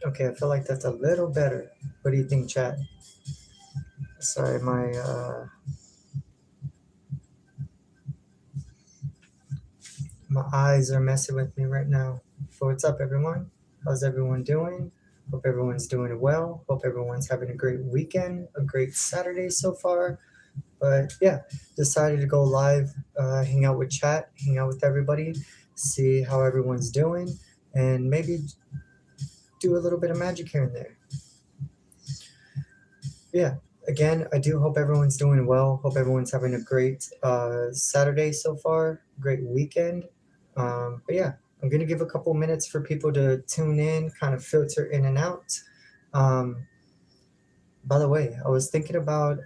Okay, I feel like that's a little better. What do you think, chat? Sorry, my eyes are messing with me right now. But what's up, everyone? How's everyone doing? Hope everyone's doing well. Hope everyone's having a great weekend, a great Saturday so far. But yeah, decided to go live, hang out with chat, hang out with everybody, see how everyone's doing, and maybe do a little bit of magic here and there. Yeah, again, I do hope everyone's doing well. Hope everyone's having a great Saturday so far, great weekend. But yeah, I'm going to give a couple minutes for people to tune in, kind of filter in and out. Um, by the way, I was thinking about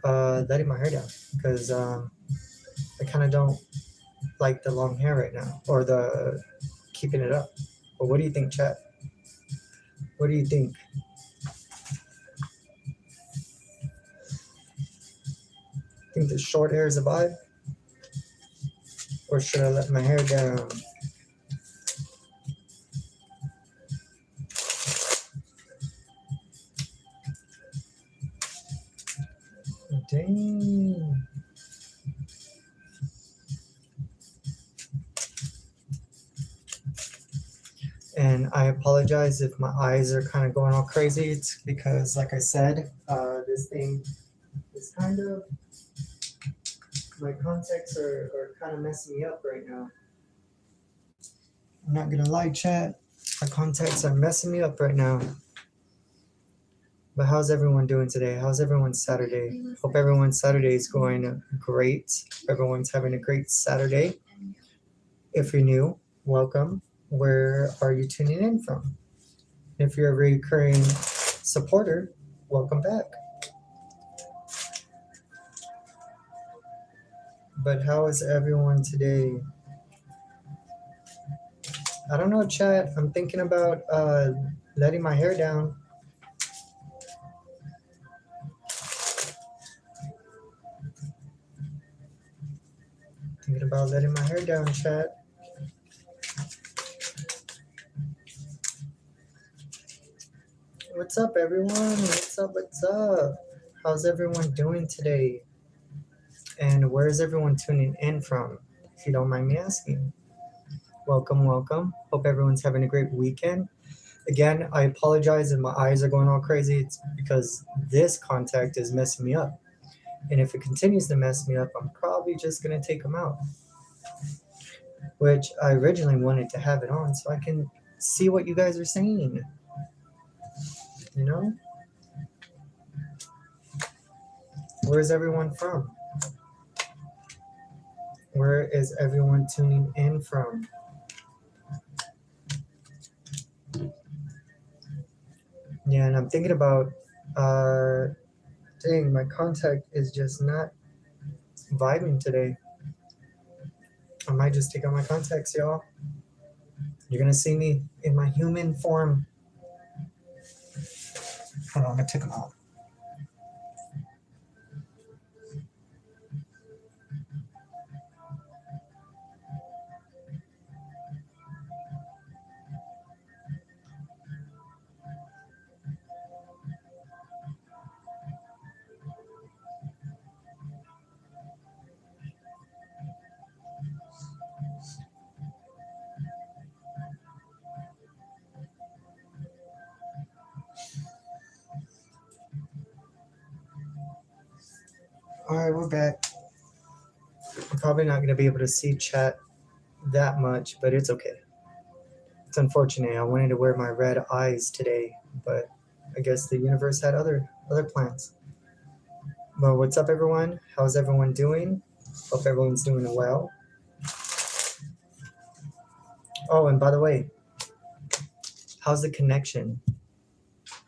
letting my hair down because I kind of don't like the long hair right now or the keeping it up. But what do you think, chat? What do you think? Think the short hair is a vibe, or should I let my hair down? Dang. And I apologize if my eyes are kind of going all crazy. It's because, like I said, this thing is kind of, my contacts are kind of messing me up right now. I'm not gonna lie, chat. My contacts are messing me up right now. But how's everyone doing today? How's everyone's Saturday? Hope everyone's Saturday is going great. Everyone's having a great Saturday. If you're new, welcome. Where are you tuning in from? If you're a recurring supporter, welcome back. But how is everyone today? I don't know, chat. I'm thinking about letting my hair down. Thinking about letting my hair down, chat. What's up, everyone? What's up? What's up? How's everyone doing today? And where is everyone tuning in from? If you don't mind me asking. Welcome, welcome. Hope everyone's having a great weekend. Again, I apologize if my eyes are going all crazy. It's because this contact is messing me up. And if it continues to mess me up, I'm probably just going to take them out. Which I originally wanted to have it on so I can see what you guys are saying. You know? Where's everyone from? Where is everyone tuning in from? Yeah, and I'm thinking about, dang, my contact is just not vibing today. I might just take out my contacts, y'all. You're gonna see me in my human form. Hold on, I took them out. All right, we're back. I'm probably not gonna be able to see chat that much, but it's okay. It's unfortunate. I wanted to wear my red eyes today, but I guess the universe had other plans. Well, what's up, everyone? How's everyone doing? Hope everyone's doing well. Oh, and by the way, how's the connection?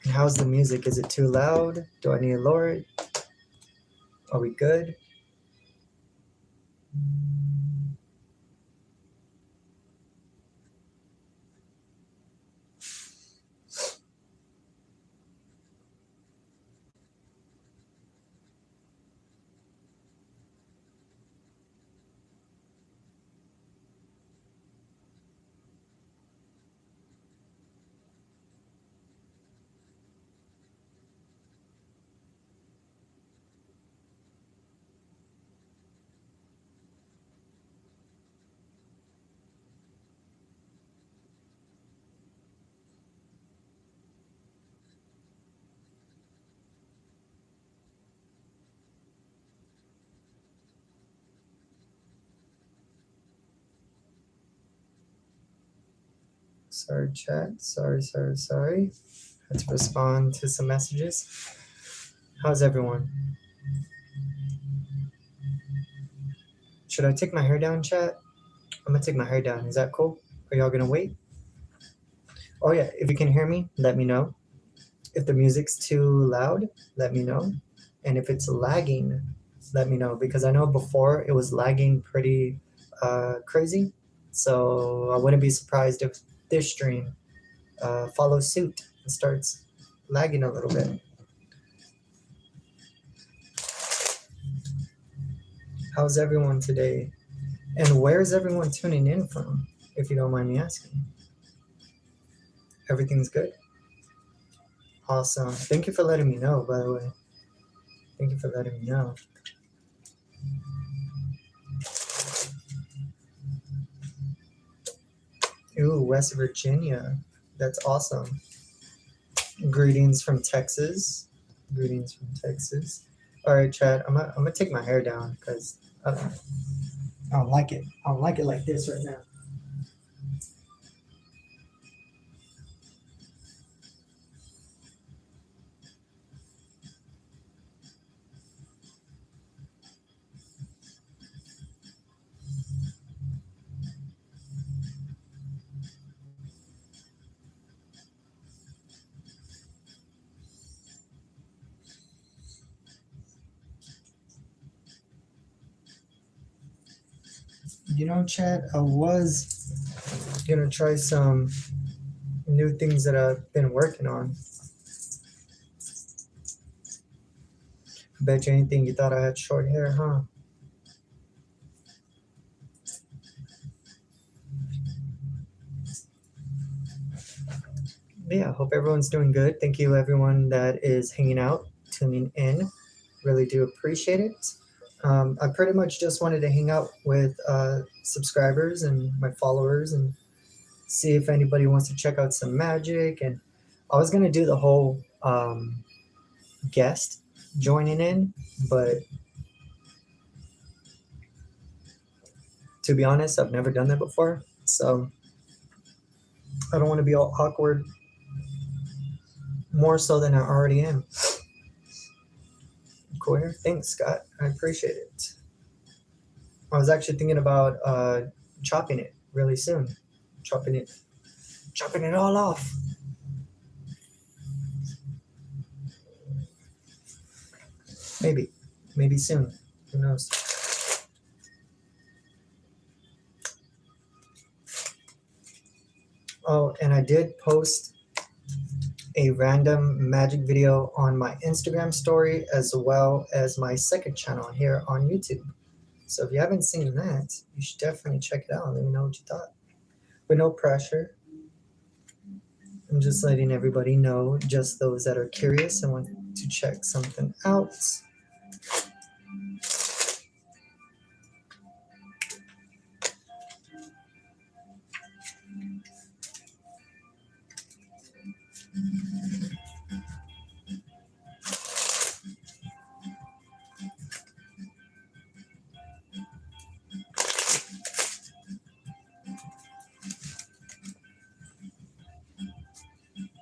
And how's the music? Is it too loud? Do I need to lower it? Are we good? Sorry, chat. Sorry. Had to respond to some messages. How's everyone? Should I take my hair down, chat? I'm gonna take my hair down. Is that cool? Are y'all gonna wait? Oh yeah, if you can hear me, let me know. If the music's too loud, let me know. And if it's lagging, let me know, because I know before it was lagging pretty crazy. So I wouldn't be surprised if this stream follows suit and starts lagging a little bit. How's everyone today? And where's everyone tuning in from, if you don't mind me asking? Everything's good? Awesome. Thank you for letting me know, by the way. Thank you for letting me know. Ooh, West Virginia. That's awesome. Greetings from Texas. Greetings from Texas. All right, Chad. I'm gonna take my hair down because I don't like it. I don't like it like this right now. You know, Chad, I was gonna try some new things that I've been working on. Bet you anything you thought I had short hair, huh? Yeah, hope everyone's doing good. Thank you, everyone that is hanging out, tuning in. Really do appreciate it. I pretty much just wanted to hang out with subscribers and my followers and see if anybody wants to check out some magic. And I was gonna do the whole guest joining in, but to be honest, I've never done that before, so I don't want to be all awkward. More so than I already am. Cool here. Thanks, Scott. I appreciate it. I was actually thinking about chopping it really soon. Chopping it all off. Maybe soon. Who knows? Oh, and I did post a random magic video on my Instagram story as well as my second channel here on YouTube. So if you haven't seen that, you should definitely check it out. Let me know what you thought. With no pressure. I'm just letting everybody know, just those that are curious and want to check something out.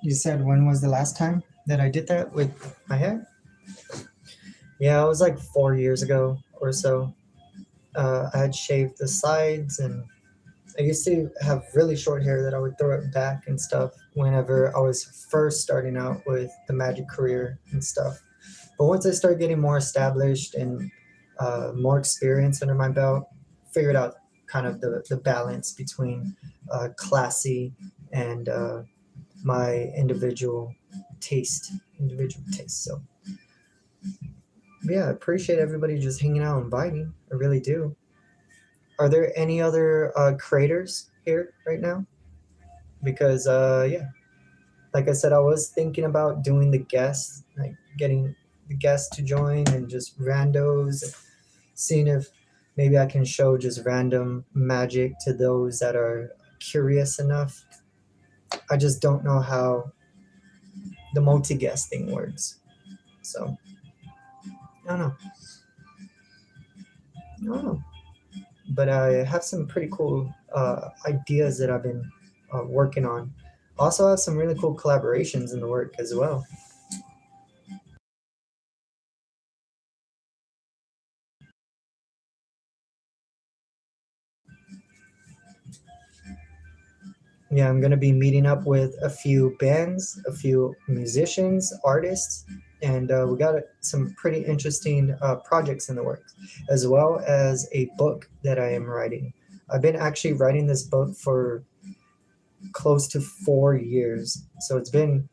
You said when was the last time that I did that with my hair? Yeah, it was like 4 years ago or so. I had shaved the sides, and I used to have really short hair that I would throw it back and stuff whenever I was first starting out with the magic career and stuff. But once I started getting more established and more experience under my belt, figured out kind of the balance between classy and my individual taste. So yeah, I appreciate everybody just hanging out and vibing. I really do. Are there any other creators here right now? Because yeah, like I said, I was thinking about doing the guests, like getting the guests to join and just randos, seeing if maybe I can show just random magic to those that are curious enough. I just don't know how the multi-guest thing works. So I don't know. I don't know. But I have some pretty cool ideas that I've been working on. Also have some really cool collaborations in the work as well. Yeah, I'm gonna be meeting up with a few bands, a few musicians, artists, and we got some pretty interesting projects in the works, as well as a book that I am writing. I've been actually writing this book for close to 4 years, so it's been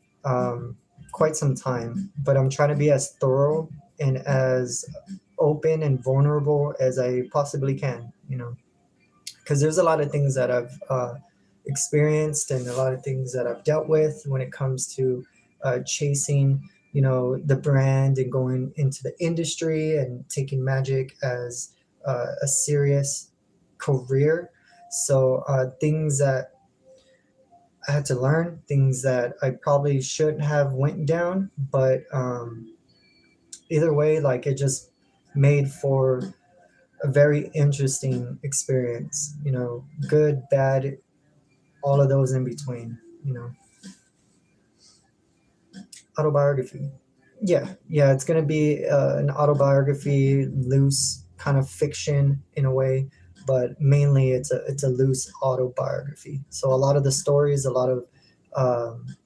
quite some time. But I'm trying to be as thorough and as open and vulnerable as I possibly can. Because there's a lot of things that I've experienced and a lot of things that I've dealt with when it comes to chasing, the brand and going into the industry and taking magic as a serious career. So things that I had to learn, things that I probably shouldn't have went down, but either way, like it just made for a very interesting experience. Good, bad, all of those in between. Autobiography. Yeah, it's gonna be an autobiography, loose kind of fiction in a way, but mainly it's a loose autobiography. So a lot of the stories, a lot of um,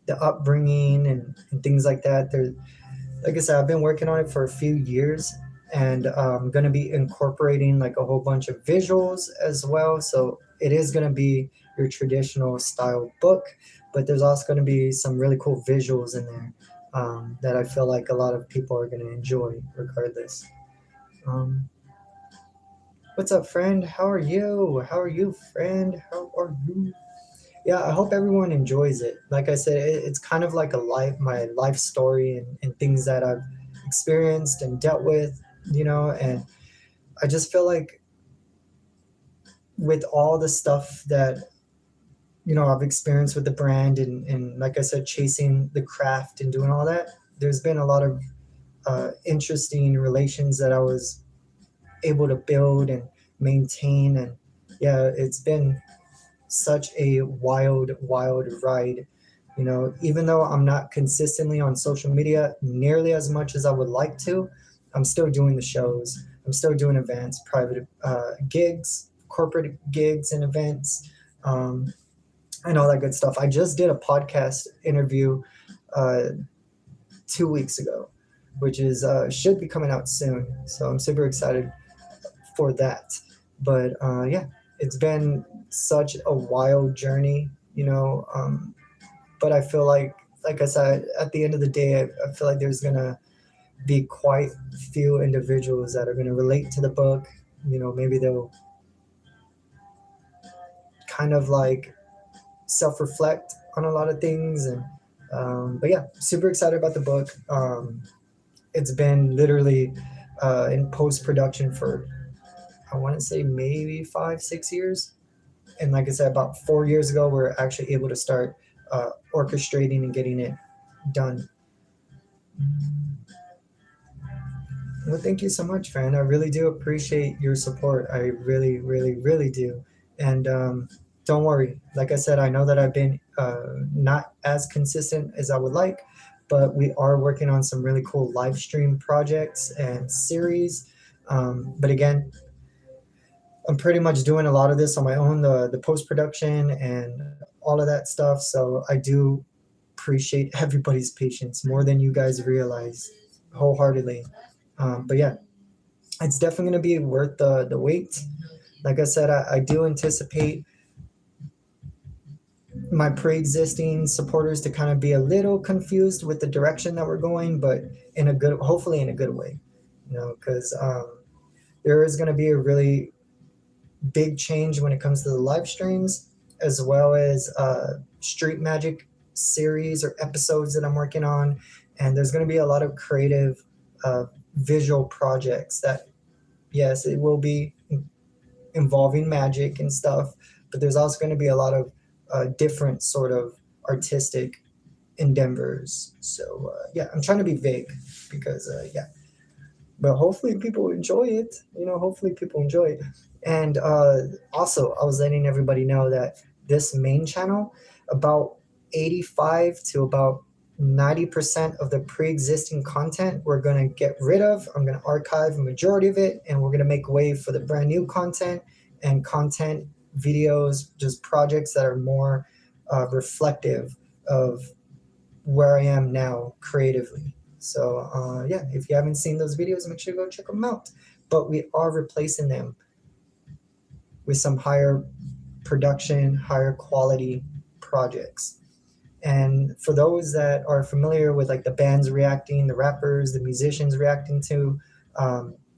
the upbringing and things like that. Like I said, I've been working on it for a few years, and I'm going to be incorporating like a whole bunch of visuals as well. So it is going to be your traditional style book, but there's also going to be some really cool visuals in there that I feel like a lot of people are going to enjoy regardless. Um, what's up, friend? How are you? How are you, friend? How are you? Yeah, I hope everyone enjoys it. Like I said, it's kind of like my life story and things that I've experienced and dealt with, and I just feel like with all the stuff that, I've experienced with the brand and like I said, chasing the craft and doing all that, there's been a lot of interesting relations that I was able to build and maintain. And yeah, it's been such a wild, wild ride. Even though I'm not consistently on social media nearly as much as I would like to, I'm still doing the shows. I'm still doing events, private gigs, corporate gigs and events, and all that good stuff. I just did a podcast interview uh, 2 weeks ago, which is should be coming out soon. So I'm super excited for that. But yeah, it's been such a wild journey, but I feel like I said, at the end of the day, I feel like there's gonna be quite few individuals that are gonna relate to the book. Maybe they'll kind of like self-reflect on a lot of things, and but yeah, super excited about the book. It's been literally in post-production for, I want to say, maybe 5-6 years. And like I said, about 4 years ago, we are actually able to start orchestrating and getting it done. Well, thank you so much, friend. I really do appreciate your support. I really, really, really do. And don't worry. Like I said, I know that I've been not as consistent as I would like, but we are working on some really cool live stream projects and series. But again, I'm pretty much doing a lot of this on my own, the post production and all of that stuff. So I do appreciate everybody's patience more than you guys realize, wholeheartedly. But yeah, it's definitely going to be worth the wait. Like I said, I do anticipate my pre-existing supporters to kind of be a little confused with the direction that we're going, but in a good, hopefully in a good way, because there is going to be a really big change when it comes to the live streams, as well as street magic series or episodes that I'm working on. And there's going to be a lot of creative visual projects that, yes, it will be involving magic and stuff, but there's also going to be a lot of different sort of artistic endeavors. So yeah, I'm trying to be vague because yeah, but hopefully people enjoy it. Hopefully people enjoy it. And also, I was letting everybody know that this main channel, about 85 to about 90% of the pre-existing content we're going to get rid of. I'm going to archive a majority of it, and we're going to make way for the brand new content and content, videos, just projects that are more reflective of where I am now creatively. So yeah, if you haven't seen those videos, make sure you go check them out. But we are replacing them with some higher production, higher quality projects. And for those that are familiar with like the bands reacting, the rappers, the musicians reacting to,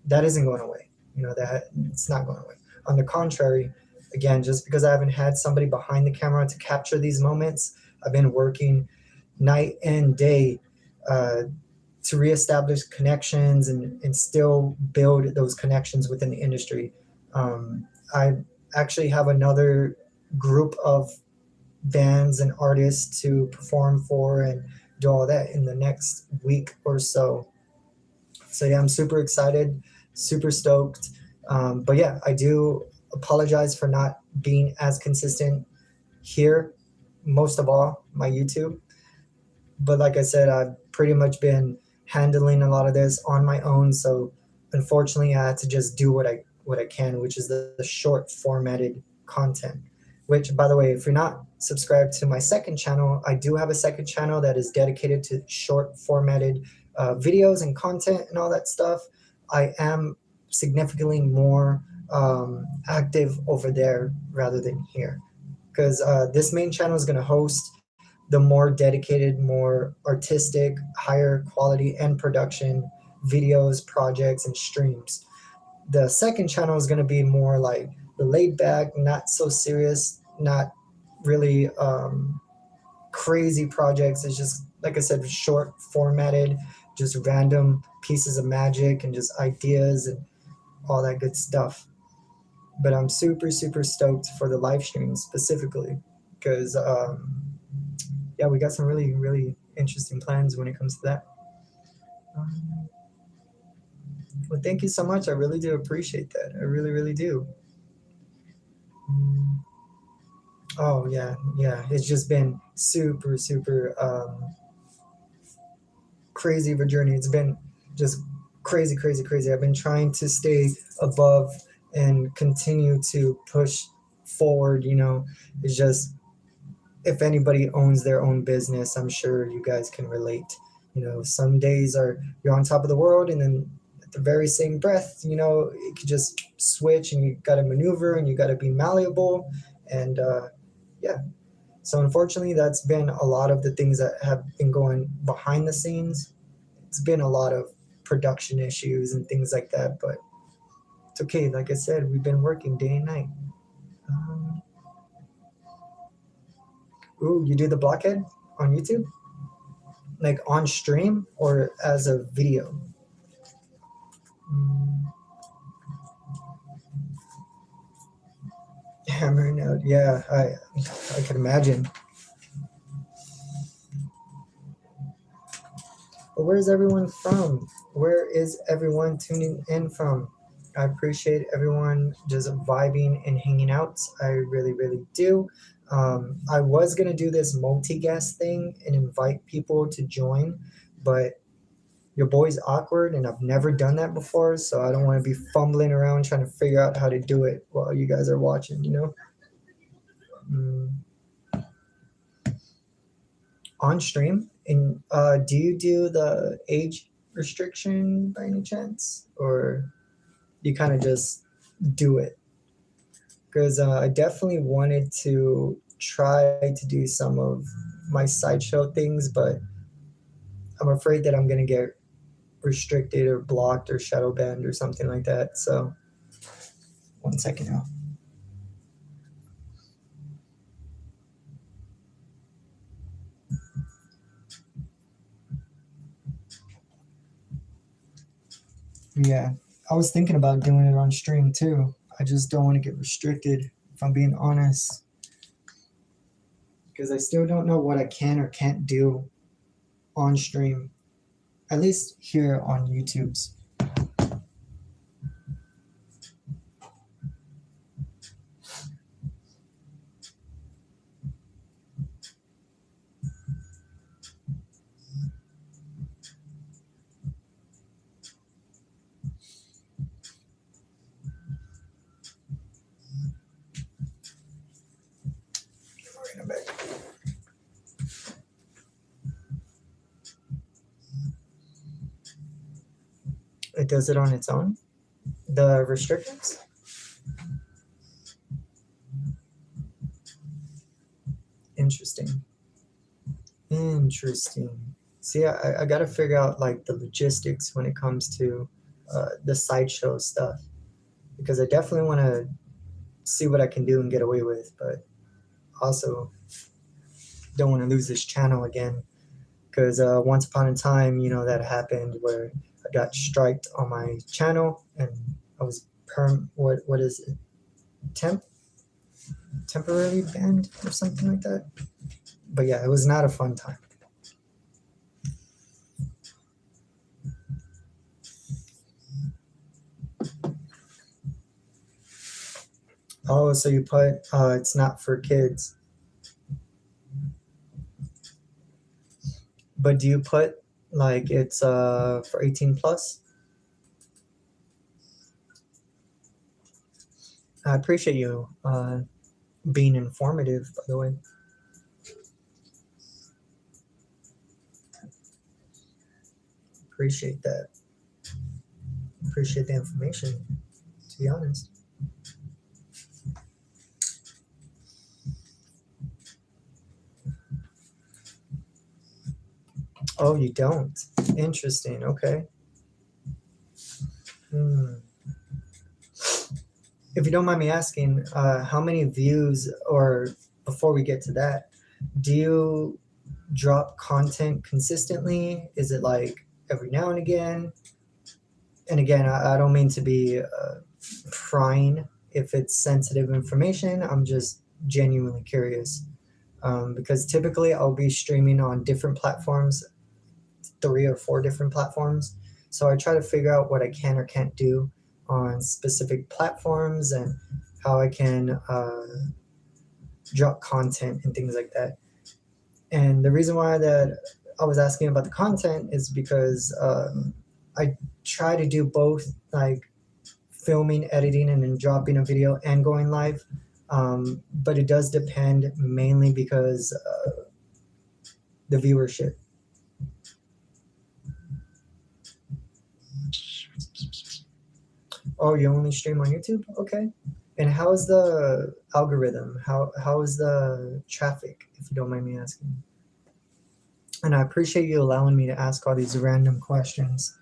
that isn't going away. You know, that it's not going away. On the contrary, again, just because I haven't had somebody behind the camera to capture these moments, I've been working night and day to reestablish connections and still build those connections within the industry. I actually have another group of bands and artists to perform for and do all that in the next week or so. So yeah, I'm super excited, super stoked. But yeah, I do apologize for not being as consistent here, most of all my YouTube. But like I said, I've pretty much been handling a lot of this on my own. So unfortunately, I had to just do what I can, which is the short formatted content. Which, by the way, if you're not subscribed to my second channel, I do have a second channel that is dedicated to short formatted videos and content and all that stuff. I am significantly more active over there rather than here, because this main channel is going to host the more dedicated, more artistic, higher quality and production videos, projects, and streams. The second channel is going to be more like the laid back, not so serious, not really crazy projects. It's just, like I said, short formatted, just random pieces of magic and just ideas and all that good stuff. But I'm super, super stoked for the live stream specifically because yeah, we got some really, really interesting plans when it comes to that. Well, thank you so much. I really do appreciate that. I really, really do. Oh yeah, yeah. It's just been super, super crazy of a journey. It's been just crazy, crazy, crazy. I've been trying to stay above and continue to push forward. You know, it's just, if anybody owns their own business, I'm sure you guys can relate. You know, some days you're on top of the world, and then at the very same breath, you know, it could just switch, and you got to maneuver, and you got to be malleable, and yeah. So unfortunately, that's been a lot of the things that have been going behind the scenes. It's been a lot of production issues and things like that, but it's okay. Like I said, we've been working day and night. Ooh, you do the blockhead on YouTube? Like on stream or as a video? Hammering out, yeah, I can imagine. But where's everyone from? Where is everyone tuning in from? I appreciate everyone just vibing and hanging out. I really, really do. I was gonna do this multi-guest thing and invite people to join, but your boy's awkward and I've never done that before, so I don't want to be fumbling around trying to figure out how to do it while you guys are watching, you know? On stream? And do you do the age restriction by any chance? Or you kind of just do it? Because I definitely wanted to try to do some of my sideshow things, but I'm afraid that I'm going to get restricted or blocked or shadow banned or something like that. So 1 second now. Yeah, I was thinking about doing it on stream too. I just don't want to get restricted, if I'm being honest. Because I still don't know what I can or can't do on stream, at least here on YouTube's. It does it on its own? The restrictions? Interesting. Interesting. See, I got to figure out like the logistics when it comes to the sideshow stuff, because I definitely want to see what I can do and get away with, but also don't want to lose this channel again, because once upon a time, you know, that happened where I got striked on my channel and I was what is it, temporarily banned or something like that. But yeah, it was not a fun time. Oh, so you put it's not for kids. But do you put like it's for 18 plus? I appreciate you being informative, by the way. Appreciate that. Appreciate the information, to be honest. Oh, you don't? Interesting. Okay. If you don't mind me asking, how many views, or before we get to that, do you drop content consistently? Is it like every now and again? And again, I don't mean to be prying if it's sensitive information. I'm just genuinely curious, because typically I'll be streaming on different platforms, 3 or 4 different platforms. So I try to figure out what I can or can't do on specific platforms and how I can drop content and things like that. And the reason why that I was asking about the content is because I try to do both, like filming, editing, and then dropping a video and going live. But it does depend mainly because the viewership. Oh, you only stream on YouTube? Okay. And how is the algorithm? How is the traffic, if you don't mind me asking? And I appreciate you allowing me to ask all these random questions.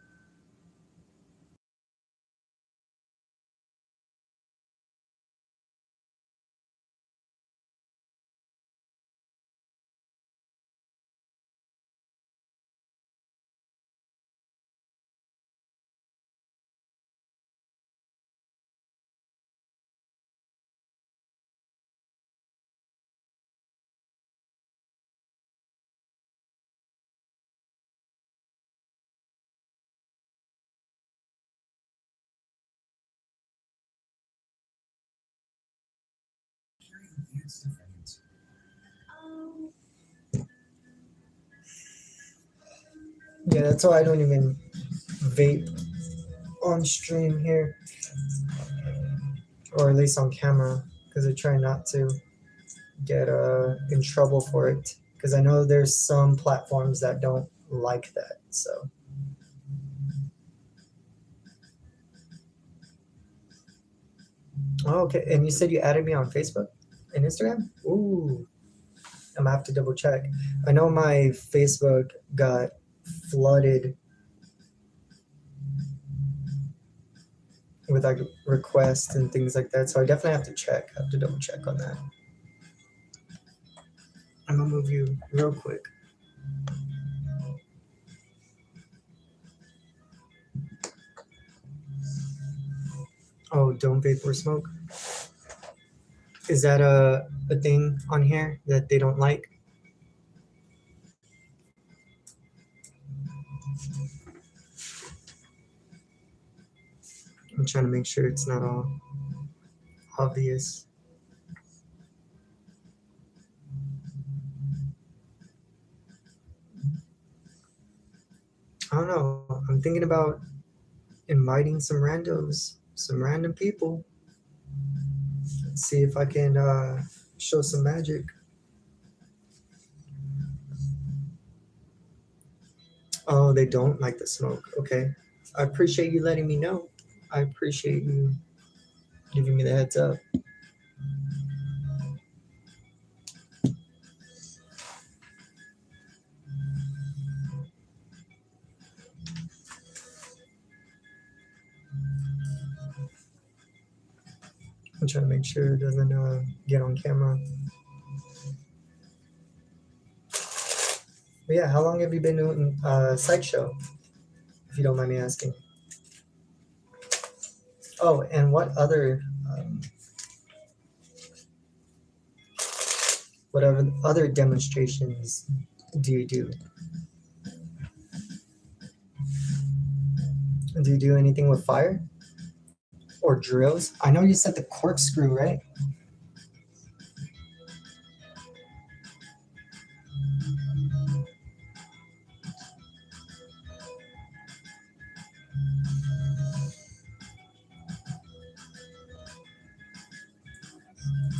Yeah, that's why I don't even vape on stream here, or at least on camera, because I try not to get in trouble for it, because I know there's some platforms that don't like that. So oh, okay. And you said you added me on Facebook and Instagram? Ooh, I'm gonna have to double check. I know my Facebook got flooded with like requests and things like that, so I definitely have to check. I have to double check on that. I'm gonna move you real quick. Oh, don't vape or smoke. Is that a thing on here that they don't like? I'm trying to make sure it's not all obvious. I don't know. I'm thinking about inviting some randos, some random people. See if I can show some magic. Oh, they don't like the smoke. Okay. I appreciate you letting me know. I appreciate you giving me the heads up. I'm trying to make sure it doesn't get on camera. But yeah, how long have you been doing Sideshow, if you don't mind me asking? Oh, and what other demonstrations do you do? Do you do anything with fire or drills? I know you said the corkscrew, right?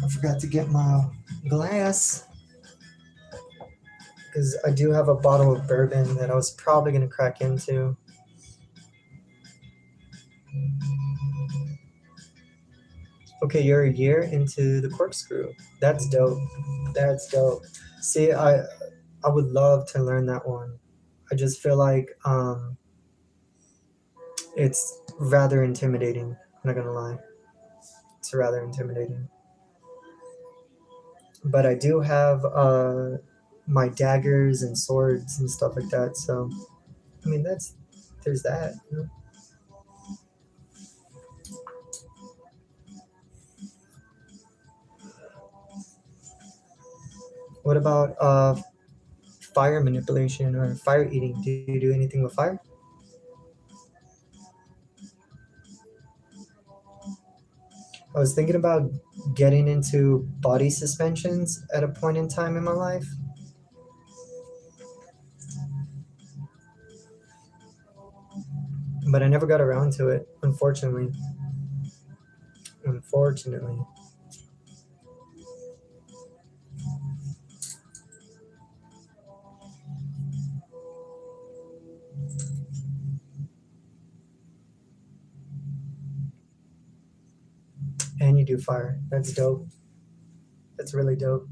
I forgot to get my glass because I do have a bottle of bourbon that I was probably going to crack into. Okay, you're a year into the corkscrew. That's dope. That's dope. See, I would love to learn that one. I just feel like it's rather intimidating. I'm not gonna lie. It's rather intimidating. But I do have my daggers and swords and stuff like that. So I mean, there's that. You know? What about fire manipulation or fire eating? Do you do anything with fire? I was thinking about getting into body suspensions at a point in time in my life. But I never got around to it, unfortunately. Unfortunately. And you do fire. That's dope. That's really dope.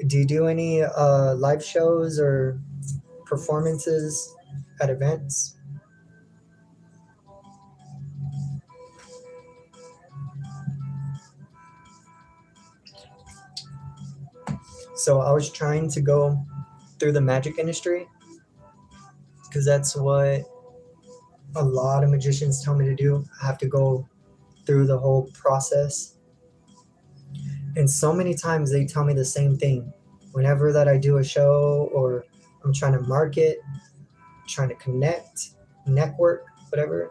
Do you do any live shows or performances at events? So I was trying to go through the magic industry because that's what a lot of magicians tell me to do. I have to go through the whole process. And so many times they tell me the same thing. Whenever that I do a show or I'm trying to market, trying to connect, network, whatever,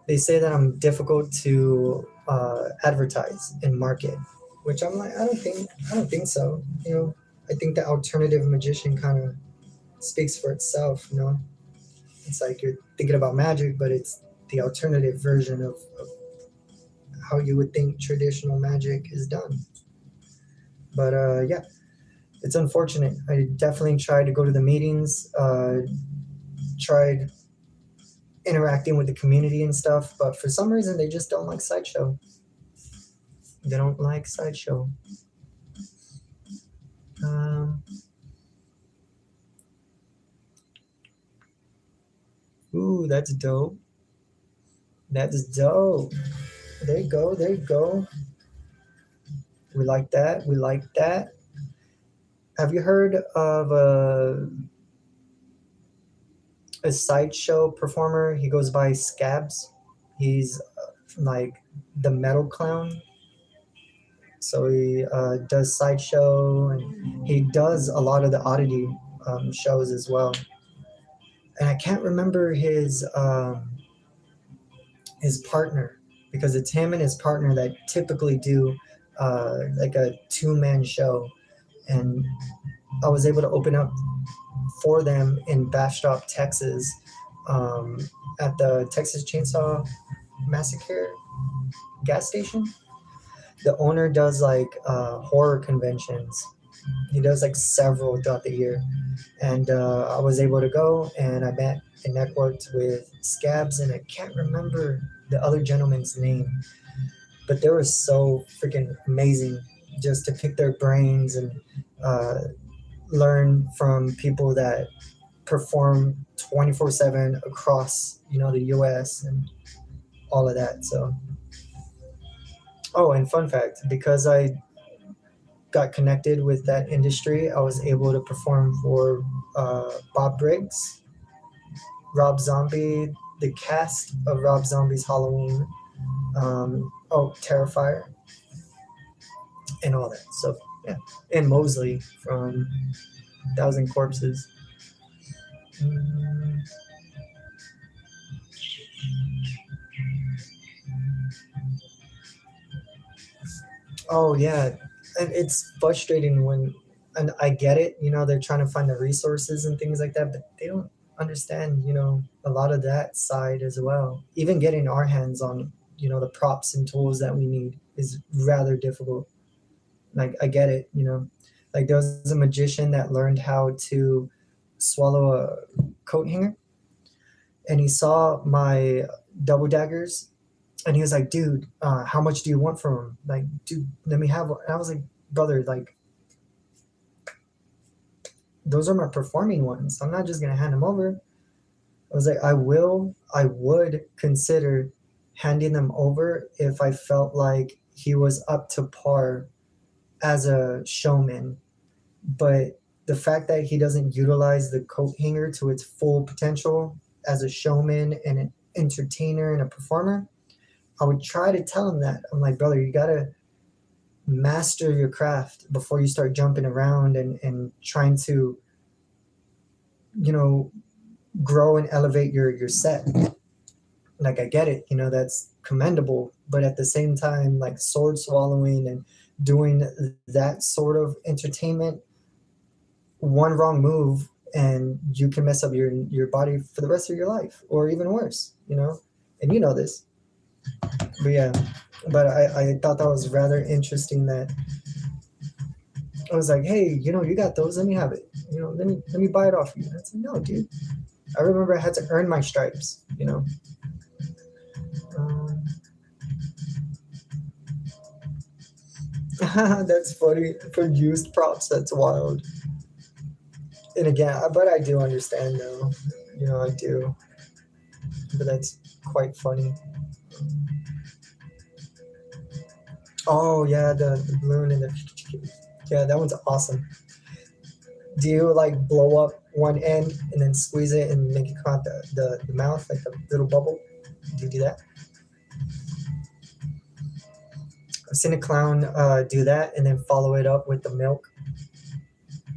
they say that I'm difficult to advertise and market, which I'm like, I don't think so. You know, I think the alternative magician kind of speaks for itself. You know, it's like you're thinking about magic, but it's the alternative version of how you would think traditional magic is done. But yeah, it's unfortunate. I definitely tried to go to the meetings, tried interacting with the community and stuff, but for some reason they just don't like Sideshow. They don't like Sideshow. Um, ooh, that's dope. That's dope. There you go. There you go. We like that. We like that. Have you heard of a Sideshow performer? He goes by Scabs. He's like the metal clown. So he does Sideshow and he does a lot of the oddity shows as well. And I can't remember his partner because it's him and his partner that typically do like a two-man show. And I was able to open up for them in Bastrop, Texas, um, at the Texas Chainsaw Massacre gas station. The owner does like horror conventions, He does like several throughout the year, and I was able to go, and I met and networked with Scabs, and I can't remember the other gentleman's name, but they were so freaking amazing just to pick their brains and uh, learn from people that perform 24/7 across the US and all of that. So, oh, and fun fact, because I got connected with that industry, I was able to perform for Bob Briggs, Rob Zombie, the cast of Rob Zombie's Halloween, Terrifier, and all that. So yeah, and Mosley from Thousand Corpses. Mm, oh yeah, and it's frustrating when, and I get it. They're trying to find the resources and things like that, but they don't understand. A lot of that side as well. Even getting our hands on the props and tools that we need is rather difficult. Like I get it. Like there was a magician that learned how to swallow a coat hanger, and he saw my double daggers, and he was like, dude, how much do you want from him? Like, dude, let me have one. And I was like, brother, like, those are my performing ones. I'm not just gonna hand them over. I was like, I would consider handing them over if I felt like he was up to par as a showman. But the fact that he doesn't utilize the coat hanger to its full potential as a showman and an entertainer and a performer, I would try to tell him that. I'm like, brother, you gotta master your craft before you start jumping around and trying to, you know, grow and elevate your set. Like I get it, that's commendable, but at the same time, like sword swallowing and doing that sort of entertainment, one wrong move and you can mess up your body for the rest of your life, or even worse. And this. But yeah, but I thought that was rather interesting that I was like, hey, you got those, let me have it. Let me buy it off you. I said, no, dude. I remember I had to earn my stripes. Um, that's funny. For used props, that's wild. And again, but I do understand though. I do. But that's quite funny. Oh yeah, the balloon and the yeah, that one's awesome. Do you like blow up one end and then squeeze it and make it come out the mouth, like the little bubble? Do you do that? I've seen a clown do that and then follow it up with the milk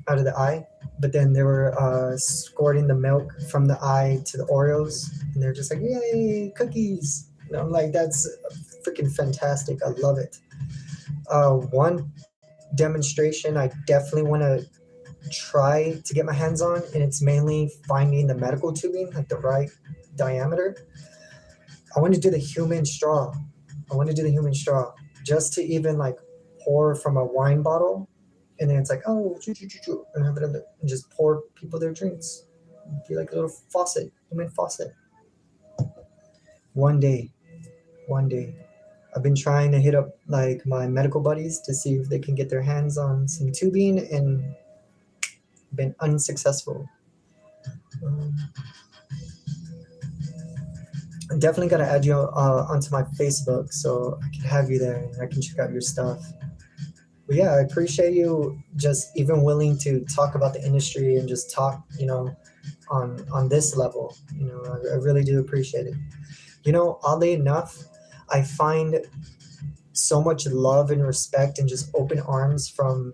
out of the eye. But then they were squirting the milk from the eye to the Oreos, and they're just like, "Yay, cookies!" And I'm like, "That's freaking fantastic! I love it." One demonstration I definitely want to try to get my hands on, and it's mainly finding the medical tubing, like the right diameter. I want to do the human straw. I want to do the human straw just to even like pour from a wine bottle, and then it's like, oh, choo, choo, choo, choo, and have it in and just pour people their drinks. Be like a little faucet, human faucet. One day, one day. I've been trying to hit up like my medical buddies to see if they can get their hands on some tubing, and been unsuccessful. Um, I'm definitely gonna add you onto my Facebook so I can have you there and I can check out your stuff. But yeah, I appreciate you just even willing to talk about the industry and just talk, on this level. I really do appreciate it. Oddly enough, I find so much love and respect and just open arms from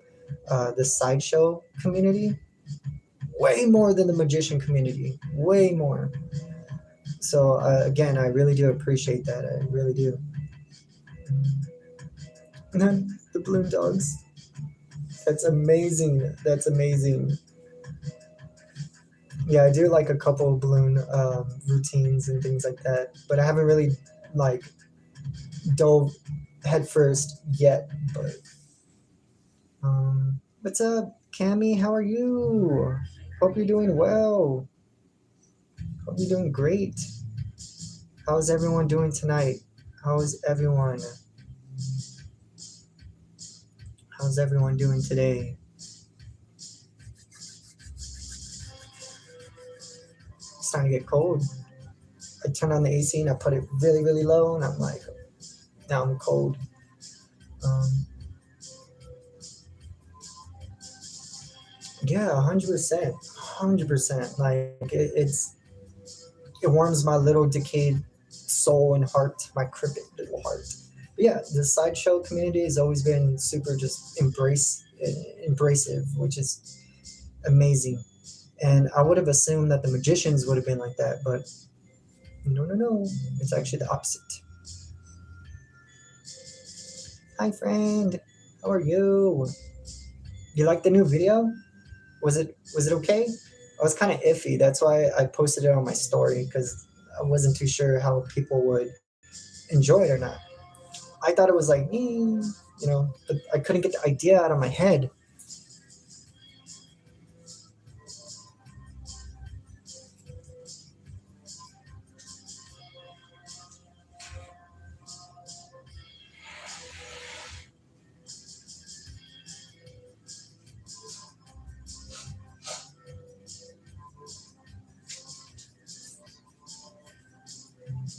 the sideshow community, way more than the magician community, way more. So again, I really do appreciate that. I really do. And then the balloon dogs. That's amazing. That's amazing. Yeah, I do like a couple of balloon routines and things like that, but I haven't really like dove headfirst yet. But What's up, Cammy? How are you? Hope you're doing well. Hope you're doing great. How's everyone doing tonight? How's everyone? How's everyone doing today? It's starting to get cold. I turned on the AC and I put it really, really low, and I'm like, now I'm cold. Um, yeah, 100%, 100%. Like it warms my little decayed soul and heart, my crippled little heart. But yeah, the sideshow community has always been super just embracive, which is amazing. And I would have assumed that the magicians would have been like that, but no, no, no. It's actually the opposite. Hi, friend. How are you? You like the new video? Was it okay? I was kind of iffy. That's why I posted it on my story because I wasn't too sure how people would enjoy it or not. I thought it was like, but I couldn't get the idea out of my head.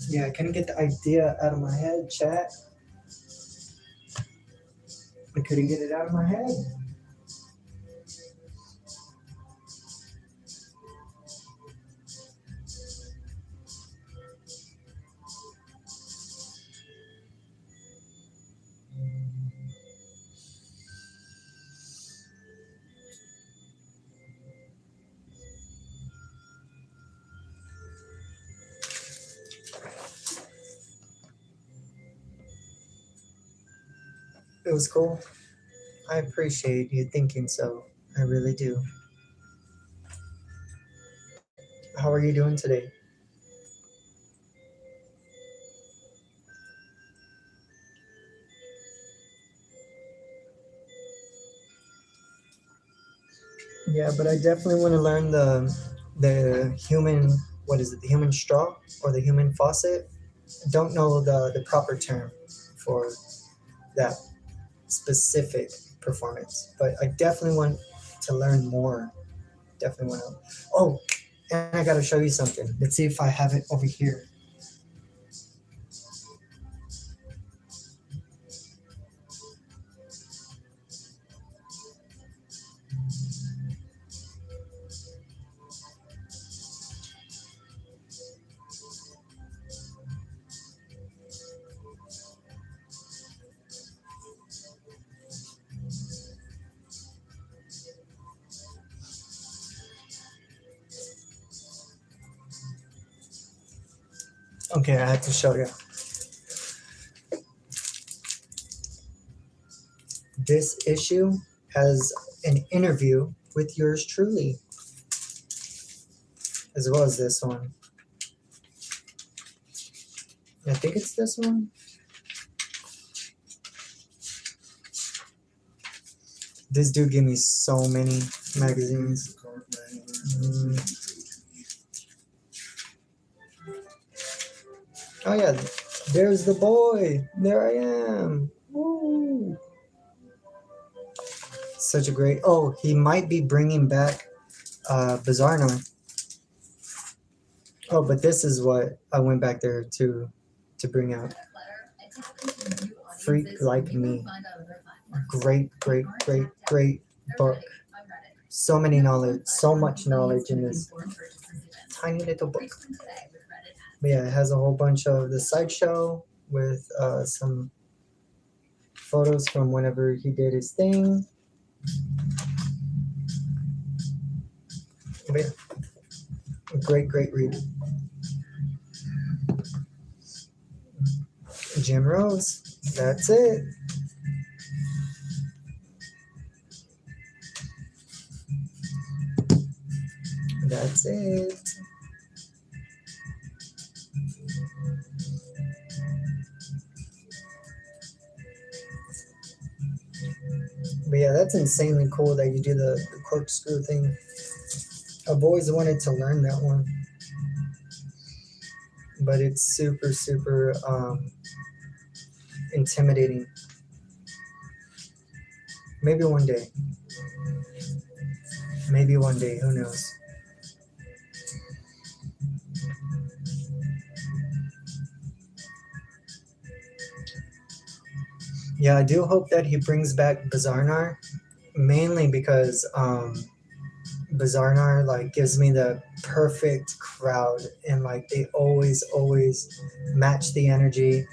Yeah, I couldn't get the idea out of my head, chat. I couldn't get it out of my head. It was cool. I appreciate you thinking so. I really do. How are you doing today? Yeah, but I definitely want to learn the human, what is it, the human straw or the human faucet? Don't know the proper term for that specific performance, but I definitely want to learn more. Definitely want to. Oh, and I got to show you something. Let's see if I have it over here. Okay, I have to show you. This issue has an interview with yours truly, as well as this one. I think it's this one. This dude gave me so many magazines. Oh yeah, there's the boy. There I am. Woo. Such a great. Oh, he might be bringing back Bizarno. Oh, but this is what I went back there to bring out. Freak Like Me. Great, great, great, great book. So many knowledge, so much knowledge in this tiny little book. But yeah, it has a whole bunch of the sideshow with some photos from whenever he did his thing. But yeah, great, great read. Jim Rose, that's it. That's it. But yeah, that's insanely cool that you do the corkscrew thing. I've always wanted to learn that one, but it's super, super intimidating. Maybe one day. Maybe one day. Who knows? Yeah, I do hope that he brings back Bizarnar, mainly because Bizarnar like gives me the perfect crowd, and like they always match the energy.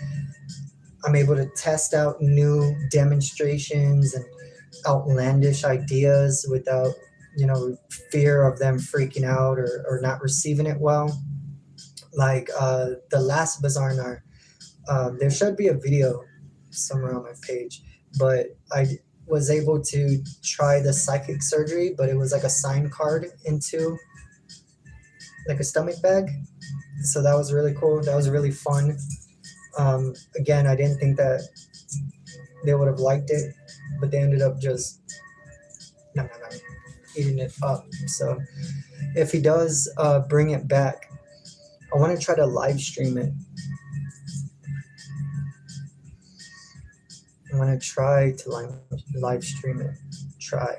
I'm able to test out new demonstrations and outlandish ideas without, fear of them freaking out or not receiving it well. Like the last Bizarnar, there should be a video somewhere on my page, but I was able to try the psychic surgery, but it was like a sign card into like a stomach bag. So that was really cool. That was really fun. Again, I didn't think that they would have liked it, but they ended up just no, eating it up. So if he does bring it back, I want to try to live stream it. I want to try to live stream it. Try.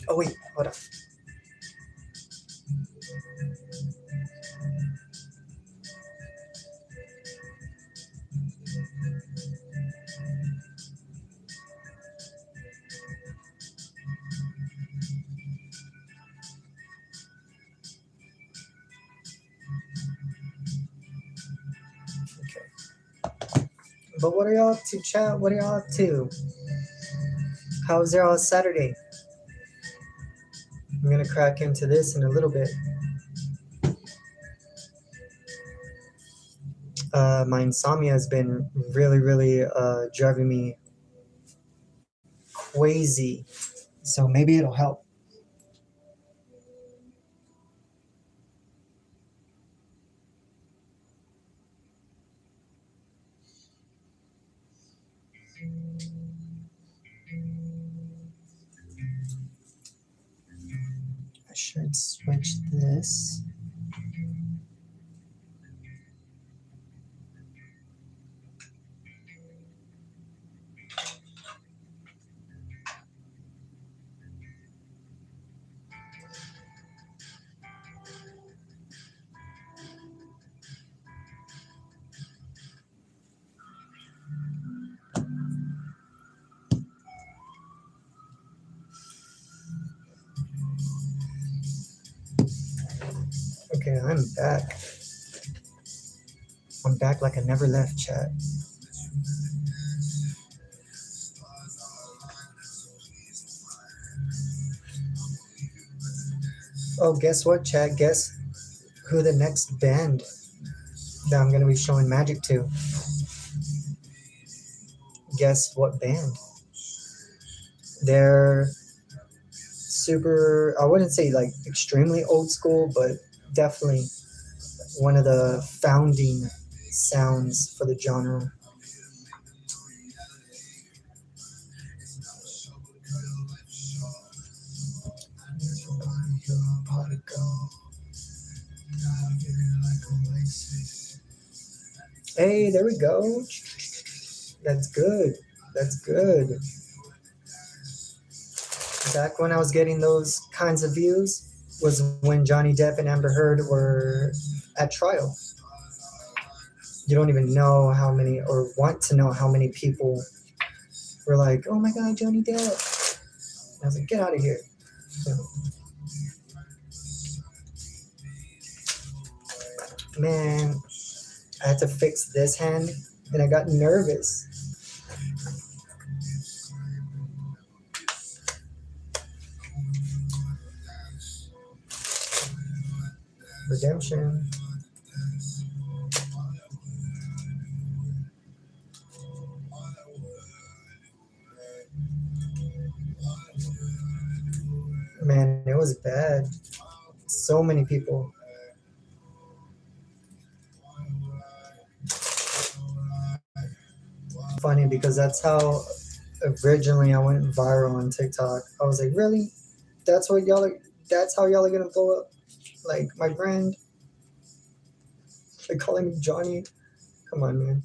Oh wait, hold on. Okay. But what are y'all up to, chat? What are y'all up to? How's y'all Saturday? I'm gonna crack into this in a little bit. My insomnia has been really driving me crazy. So maybe it'll help. I should switch this. Okay, I'm back. I'm back like I never left, chat. Oh, guess what, chat? Guess who the next band that I'm going to be showing magic to? Guess what band? They're super, I wouldn't say like extremely old school, but definitely one of the founding sounds for the genre. Hey, there we go. That's good. That's good. Back when I was getting those kinds of views was when Johnny Depp and Amber Heard were at trial. You don't even know how many, or want to know how many people were like, oh my God, Johnny Depp. I was like, get out of here. So, man, I had to fix this hand and I got nervous. Redemption. Man, it was bad. So many people. Funny because that's how originally I went viral on TikTok. I was like, really? That's what y'all are, that's how y'all are gonna blow up like my brand? Like calling me Johnny? Come on, man.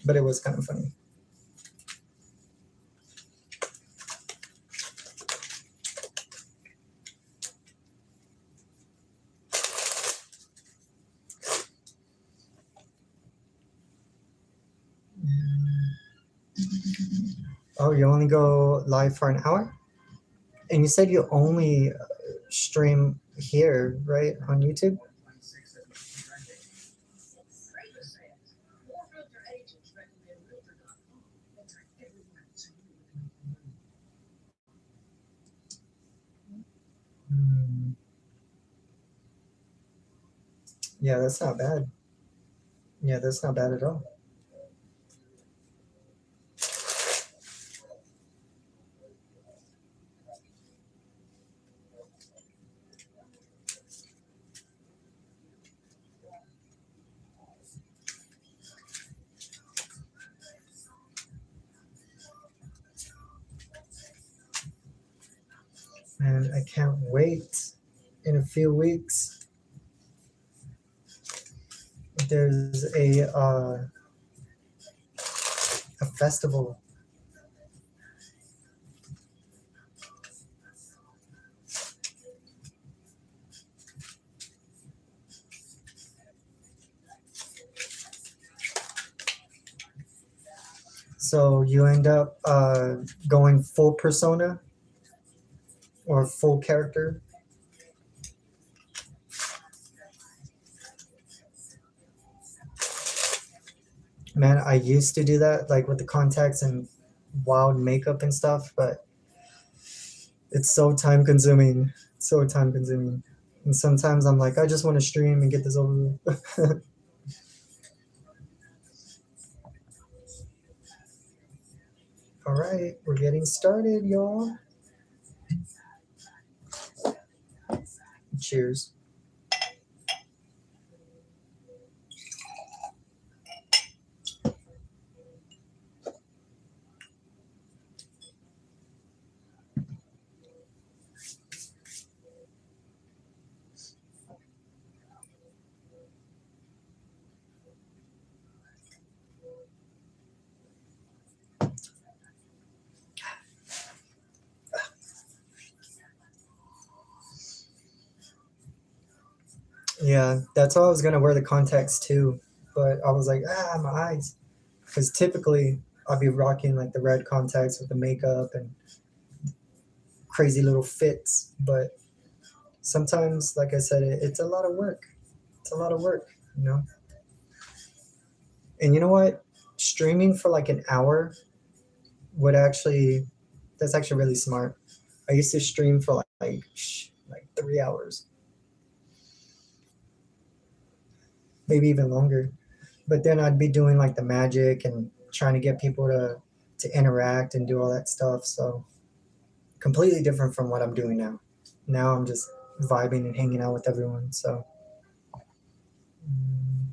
But it was kind of funny. Oh, you only go live for an hour? And you said you only stream here, right? On YouTube? Hmm. Yeah, that's not bad. Yeah, that's not bad at all. And I can't wait. In a few weeks, there's a festival. So you end up going full persona or full character. Man, I used to do that, like with the contacts and wild makeup and stuff, but it's so time consuming. So time consuming. And sometimes I'm like, I just want to stream and get this over with. All right, we're getting started, y'all. Cheers. Yeah, that's how I was gonna wear the contacts too, but I was like, my eyes, because typically I'll be rocking like the red contacts with the makeup and crazy little fits, but sometimes, like I said, it's a lot of work. It's a lot of work, you know. And you know what? Streaming for like an hour would actually, that's actually really smart. I used to stream for like 3 hours, maybe even longer. But then I'd be doing like the magic and trying to get people to interact and do all that stuff. So completely different from what I'm doing now. Now I'm just vibing and hanging out with everyone. So mm,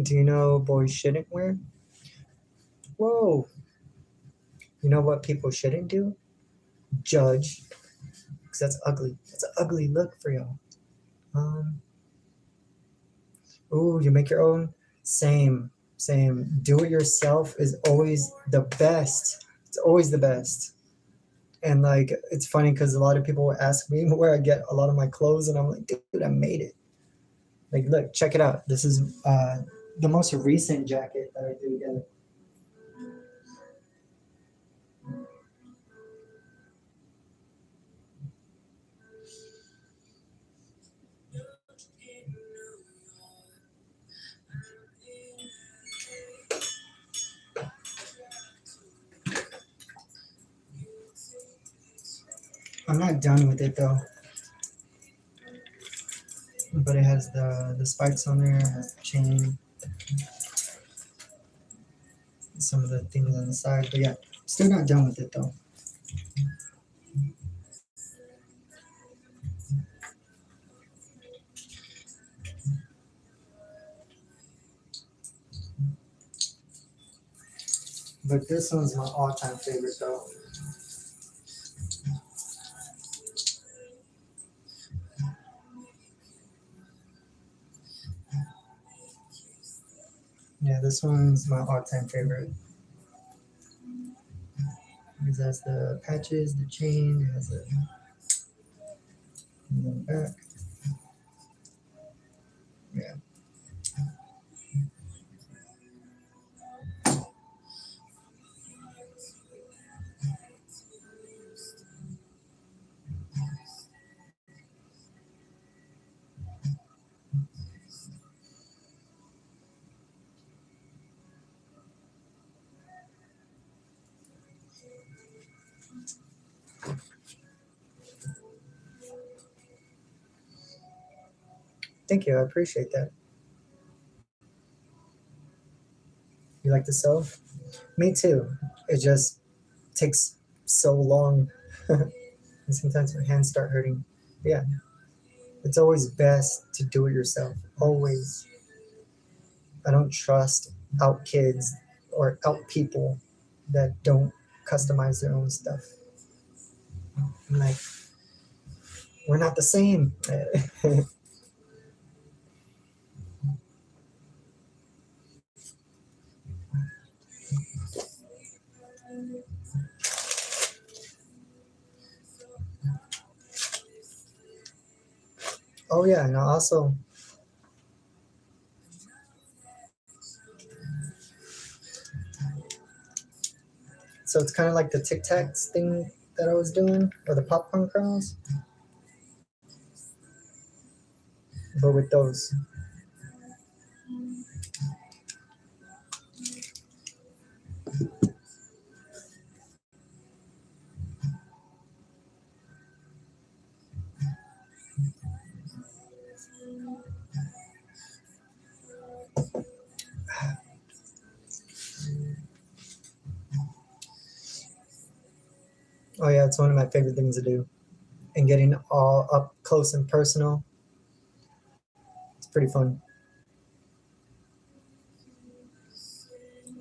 do you know boys shouldn't wear? Whoa. You know what people shouldn't do? Judge, because that's ugly. That's an ugly look for y'all. Um, ooh, you make your own. Same, same. Do it yourself is always the best. It's always the best. And like, it's funny because a lot of people will ask me where I get a lot of my clothes, and I'm like, dude, I made it. Like, look, check it out. This is the most recent jacket that I do get. I'm not done with it though. But it has the spikes on there, it has the chain, some of the things on the side. But yeah, still not done with it though. But this one's my all-time favorite though. Yeah, this one's my all-time favorite. It has the patches, the chain, it has the back. Yeah. Thank you, I appreciate that. You like the sew? Me too. It just takes so long. And sometimes my hands start hurting. Yeah, it's always best to do it yourself. Always. I don't trust out kids or out people that don't customize their own stuff. I'm like, we're not the same. Oh yeah, and I also, so it's kind of like the Tic Tacs thing that I was doing, or the popcorn kernels, but with those. Oh yeah, it's one of my favorite things to do. And getting all up close and personal, it's pretty fun.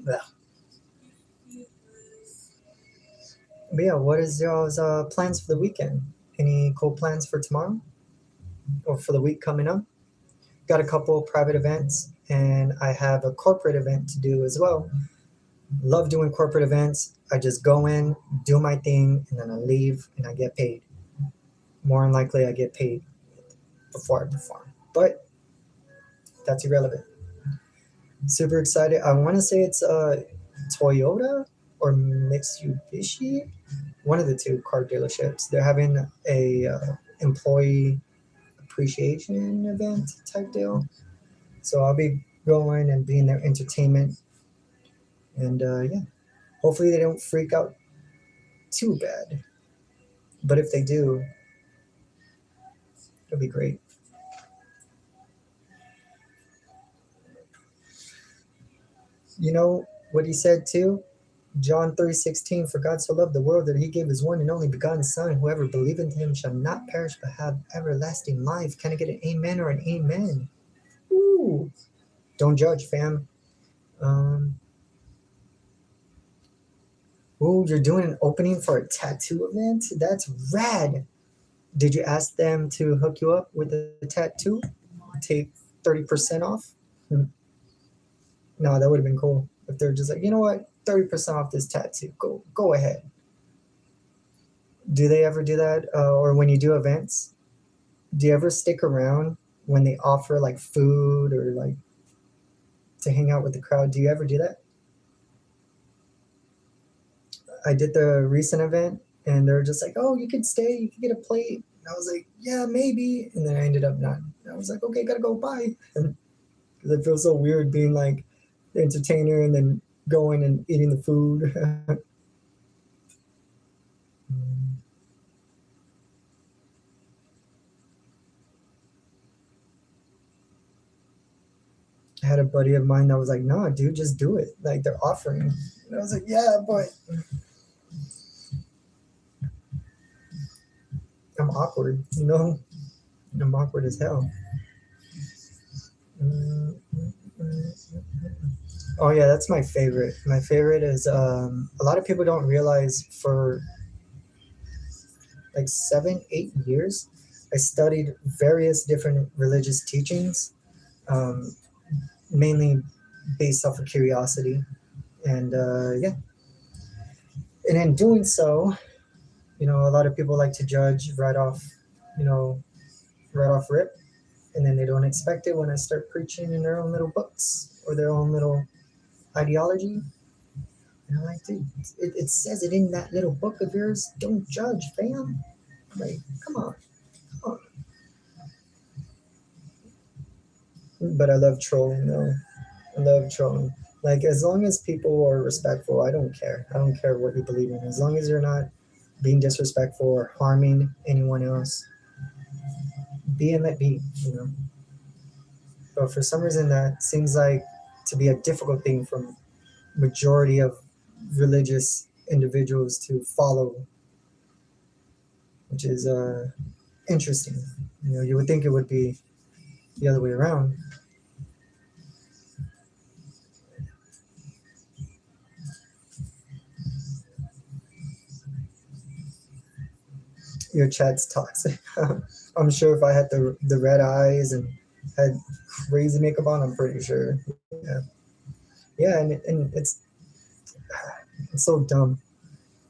Yeah. But yeah, what is y'all's plans for the weekend? Any cool plans for tomorrow or for the week coming up? Got a couple private events, and I have a corporate event to do as well. Love doing corporate events. I just go in, do my thing, and then I leave and I get paid. More than likely, I get paid before I perform. But that's irrelevant. Super excited. I want to say it's Toyota or Mitsubishi, one of the two car dealerships. They're having a employee appreciation event type deal. So I'll be going and being their entertainment. And yeah, hopefully they don't freak out too bad. But if they do, it'll be great. You know what he said too? John 3:16, for God so loved the world that he gave his one and only begotten son, whoever believeth in him shall not perish but have everlasting life. Can I get an amen or an amen? Ooh. Don't judge, fam. Um, ooh, you're doing an opening for a tattoo event? That's rad. Did you ask them to hook you up with a tattoo? Take 30% off? Hmm. No, that would have been cool. If they're just like, you know what, 30% off this tattoo. Go ahead. Do they ever do that? Or when you do events, do you ever stick around when they offer like food or like to hang out with the crowd? Do you ever do that? I did the recent event and they're just like, oh, you could stay, you could get a plate. And I was like, yeah, maybe. And then I ended up not. I was like, okay, gotta go, bye. Because it feels so weird being like the entertainer and then going and eating the food. I had a buddy of mine that was like, "No, dude, just do it. Like they're offering." And I was like, "Yeah, but I'm awkward. You know, I'm awkward as hell." Mm, mm, mm. Oh yeah, that's my favorite. My favorite is a lot of people don't realize for like 7, 8 years, I studied various different religious teachings, um, mainly based off of curiosity, and yeah, and in doing so, a lot of people like to judge right off, you know, right off rip, and then they don't expect it when I start preaching in their own little books or their own little ideology. And I'm like, dude, it says it in that little book of yours. Don't judge, fam. Like, come on, come on. But I love trolling, though. I love trolling. Like, as long as people are respectful, I don't care. I don't care what you believe in. As long as you're not being disrespectful or harming anyone else, be and let be, you know. But for some reason, that seems like to be a difficult thing for majority of religious individuals to follow, which is interesting. You would think it would be the other way around. Your chat's toxic. I'm sure if I had the red eyes and had crazy makeup on, I'm pretty sure. Yeah, yeah, and it's so dumb.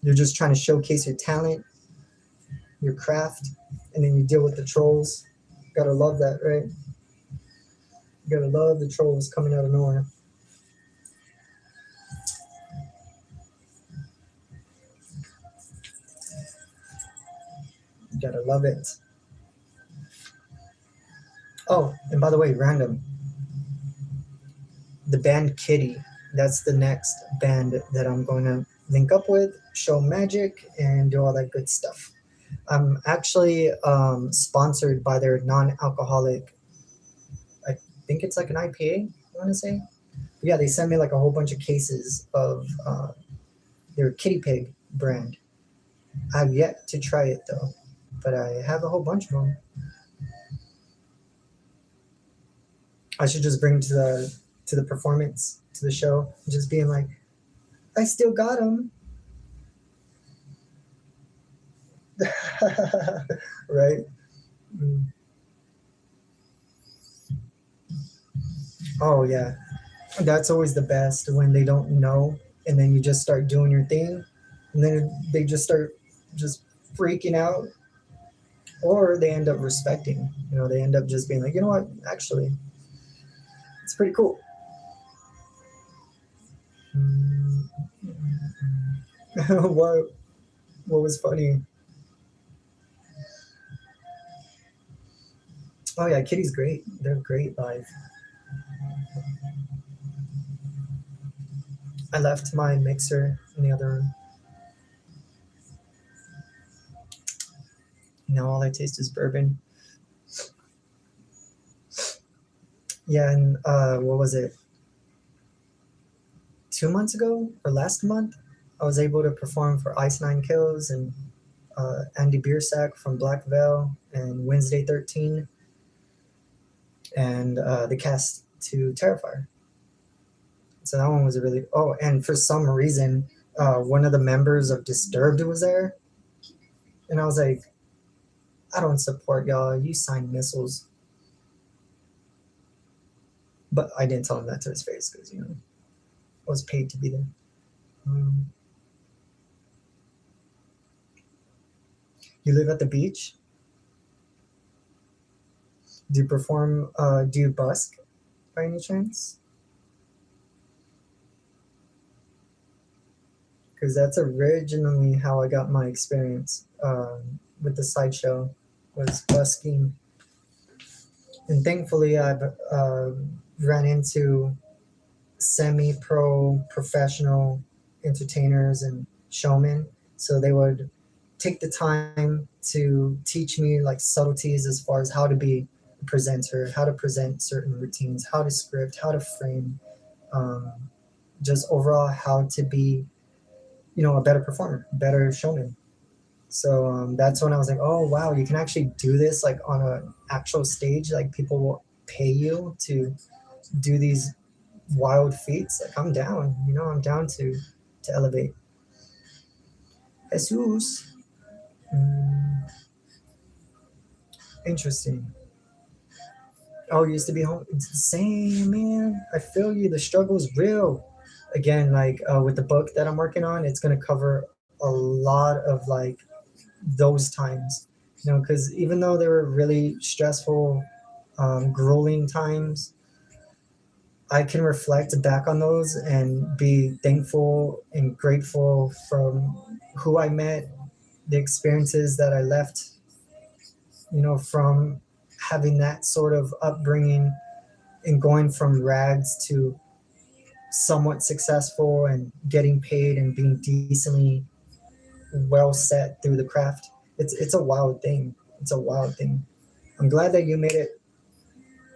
You're just trying to showcase your talent, your craft, and then you deal with the trolls. Gotta love that, right? You gotta love the trolls coming out of nowhere. You gotta love it. Oh, and by the way, random. The band Kitty. That's the next band that I'm going to link up with, show magic, and do all that good stuff. I'm actually sponsored by their non-alcoholic. I think it's like an IPA. I want to say. Yeah, they sent me like a whole bunch of cases of their Kitty Pig brand. I've yet to try it though, but I have a whole bunch of them. I should just bring to the performance, to the show, just being like, I still got them. Right? Mm. Oh yeah, that's always the best when they don't know, and then you just start doing your thing, and then they just start just freaking out, or they end up respecting. They end up just being like, you know what, actually, it's pretty cool. Mm. what what was funny? Oh yeah, Kitty's great. They're great live. I left my mixer in the other room. Now all I taste is bourbon. Yeah, and what was it? 2 months ago or last month, I was able to perform for Ice Nine Kills and Andy Biersack from Black Veil and Wednesday 13 and the cast to Terrifier. So that one was a really. Oh, and for some reason, one of the members of Disturbed was there, and I was like, I don't support y'all. You sign missiles. But I didn't tell him that to his face because I was paid to be there. Um, you live at the beach? Do you perform? Do you busk by any chance? Because that's originally how I got my experience with the sideshow, was busking, and thankfully I've ran into semi-pro professional entertainers and showmen, so they would take the time to teach me like subtleties as far as how to be presenter, how to present certain routines, how to script, how to frame, um, just overall how to be, a better performer, better showman. So that's when I was like, oh wow, you can actually do this like on a actual stage. Like people will pay you to do these wild feats. Like I'm down, I'm down to elevate. Jesus. Mm, interesting. Oh, you used to be home. It's the same, man. I feel you. The struggle is real. Again, like with the book that I'm working on, it's gonna cover a lot of like those times. Because even though they were really stressful, grueling times, I can reflect back on those and be thankful and grateful from who I met, the experiences that I left, from having that sort of upbringing and going from rags to somewhat successful and getting paid and being decently well set through the craft. It's a wild thing. It's a wild thing. I'm glad that you made it.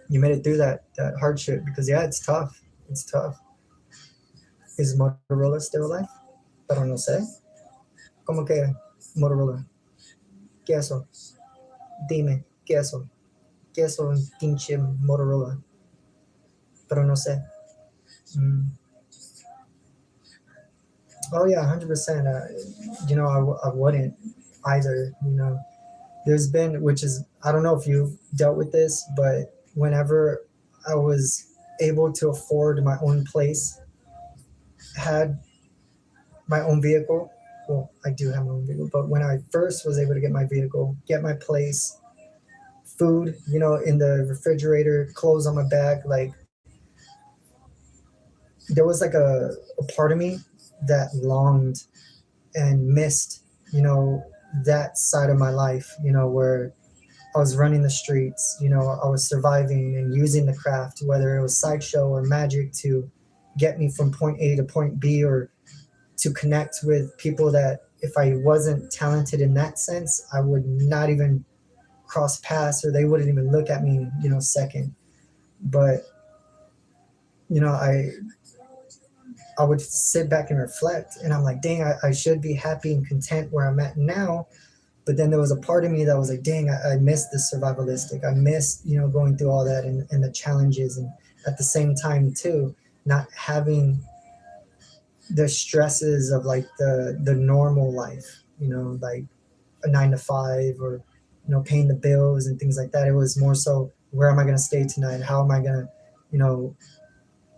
You made it through that hardship because yeah, it's tough. It's tough. Is Motorola still alive? Pero no sé. ¿Cómo que Motorola? ¿Qué eso? Dime, ¿qué eso? ¿Qué eso pinche Motorola? Pero no sé. Mm. Oh yeah, 100%. I wouldn't either. There's been, which is, I don't know if you've dealt with this, but whenever I was able to afford my own place, had my own vehicle. Well, I do have my own vehicle, but when I first was able to get my vehicle, get my place, food, in the refrigerator, clothes on my back, like there was like a part of me that longed and missed, that side of my life, where I was running the streets, I was surviving and using the craft, whether it was sideshow or magic to get me from point A to point B, or to connect with people that if I wasn't talented in that sense, I would not even cross paths or they wouldn't even look at me, second. But, I would sit back and reflect and I'm like, dang, I should be happy and content where I'm at now. But then there was a part of me that was like, dang, I missed the survivalistic. I missed, going through all that and the challenges. And at the same time, too, not having the stresses of like the normal life, like a 9 to 5 or, paying the bills and things like that. It was more so, where am I going to stay tonight? How am I going to,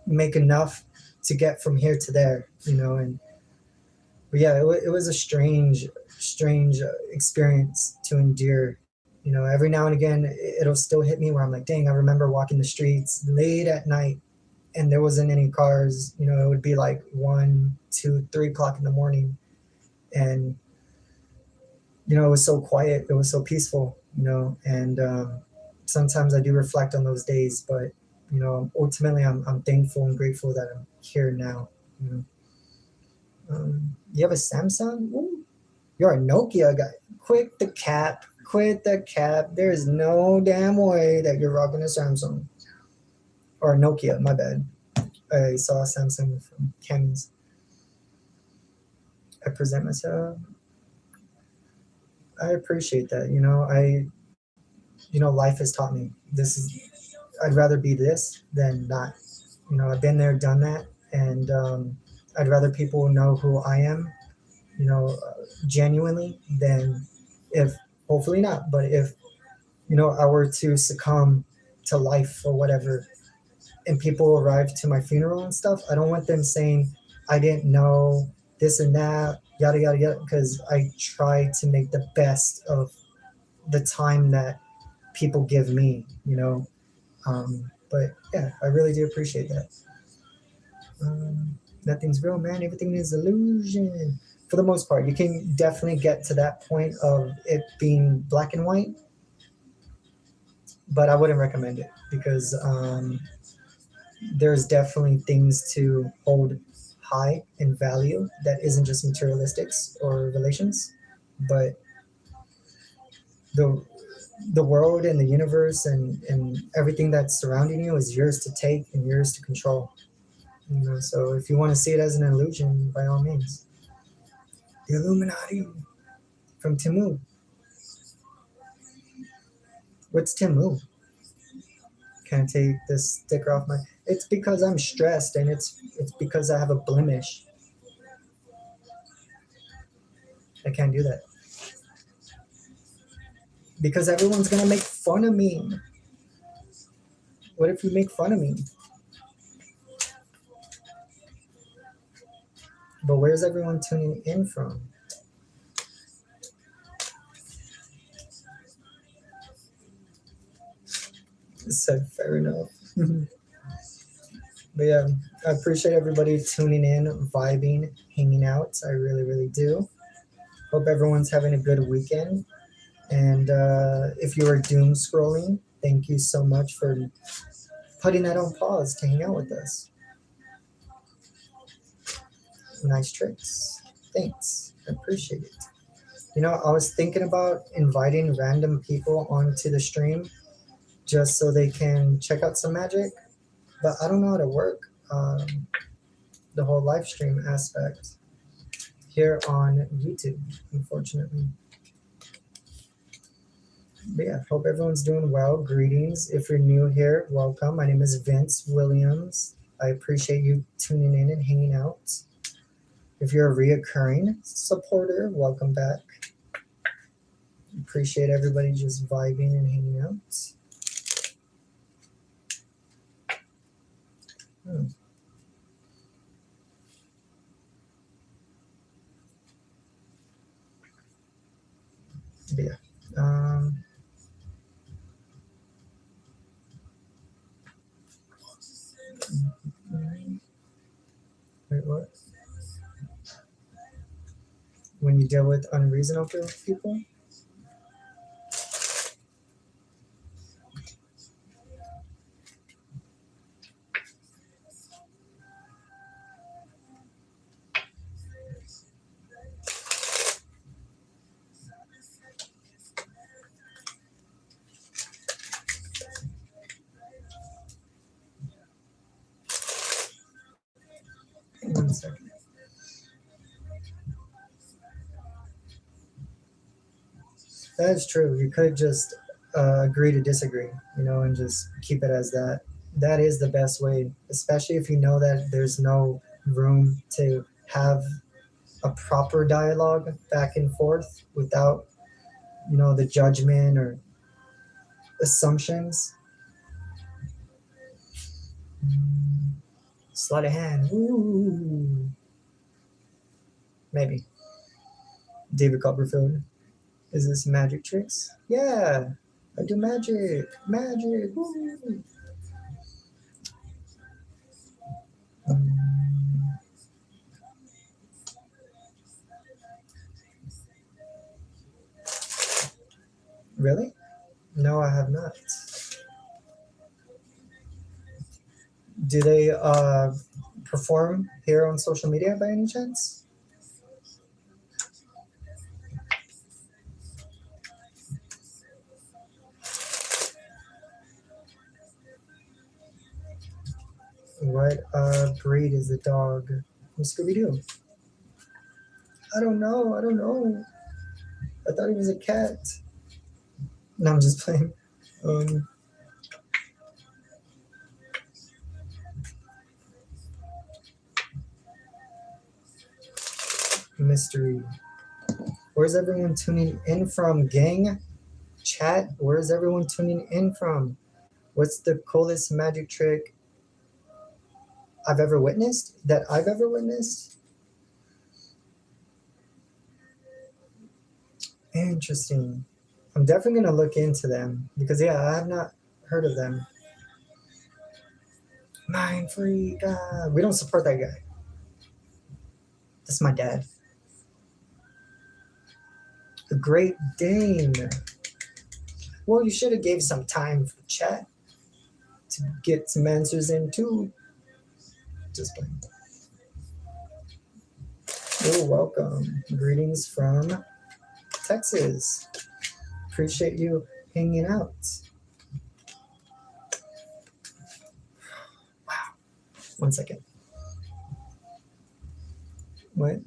make enough to get from here to there, and but yeah, it was a strange experience to endure. Every now and again, it'll still hit me where I'm like, dang, I remember walking the streets late at night and there wasn't any cars. It would be like 1, 2, 3 o'clock in the morning. And, it was so quiet. It was so peaceful, and sometimes I do reflect on those days, but, ultimately I'm thankful and grateful that I'm here now. You have a Samsung? Ooh, you're a Nokia guy. Quit the cap. Quit the cap. There is no damn way that you're rocking a Samsung. Or a Nokia, my bad. I saw a Samsung from Cammy's. I present myself. I appreciate that. Life has taught me I'd rather be this than not. I've been there, done that. And I'd rather people know who I am, genuinely, than if, hopefully not, but if, I were to succumb to life or whatever, and people arrive to my funeral and stuff, I don't want them saying, I didn't know this and that, yada, yada, yada, because I try to make the best of the time that people give me, but yeah, I really do appreciate that. Nothing's real, man. Everything is illusion. For the most part, you can definitely get to that point of it being black and white, but I wouldn't recommend it because there's definitely things to hold high in value that isn't just materialistics or relations, but the the world and the universe and everything that's surrounding you is yours to take and yours to control. So if you want to see it as an illusion, by all means. The Illuminati from Timu. What's Timu? Can't take this sticker off my. It's because I'm stressed, and it's because I have a blemish. I can't do that because everyone's gonna make fun of me. What if you make fun of me? But where's everyone tuning in from? Said fair enough. But yeah, I appreciate everybody tuning in, vibing, hanging out. I really, really do. Hope everyone's having a good weekend. And if you are doom scrolling, thank you so much for putting that on pause to hang out with us. Nice tricks. Thanks. I appreciate it. I was thinking about inviting random people onto the stream just so they can check out some magic, but I don't know how to work the whole live stream aspect here on YouTube, unfortunately. But yeah, hope everyone's doing well. Greetings. If you're new here, welcome. My name is Vince Williams. I appreciate you tuning in and hanging out. If you're a reoccurring supporter, welcome back. Appreciate everybody just vibing and hanging out. But yeah. Wait, what? When you deal with unreasonable people? One second. That is true. You could just agree to disagree, and just keep it as that. That is the best way, especially if you know that there's no room to have a proper dialogue back and forth without, the judgment or assumptions. Sleight of hand. Ooh. Maybe. David Copperfield. Is this magic tricks? Yeah, I do magic. Magic. Woo. Really? No, I have not. Do they perform here on social media by any chance? What breed is the dog from Scooby-Doo? I don't know. I thought he was a cat. No, I'm just playing. Mystery. Where's everyone tuning in from, gang? Chat, where's everyone tuning in from? What's the coolest magic trick I've ever witnessed? Interesting. I'm definitely going to look into them because, yeah, I have not heard of them. Mind freak. We don't support that guy. That's my dad. The Great Dane. Well, you should have gave some time for chat to get some answers in too. Just playing. Oh, welcome. Greetings from Texas. Appreciate you hanging out. Wow. 1 second. What?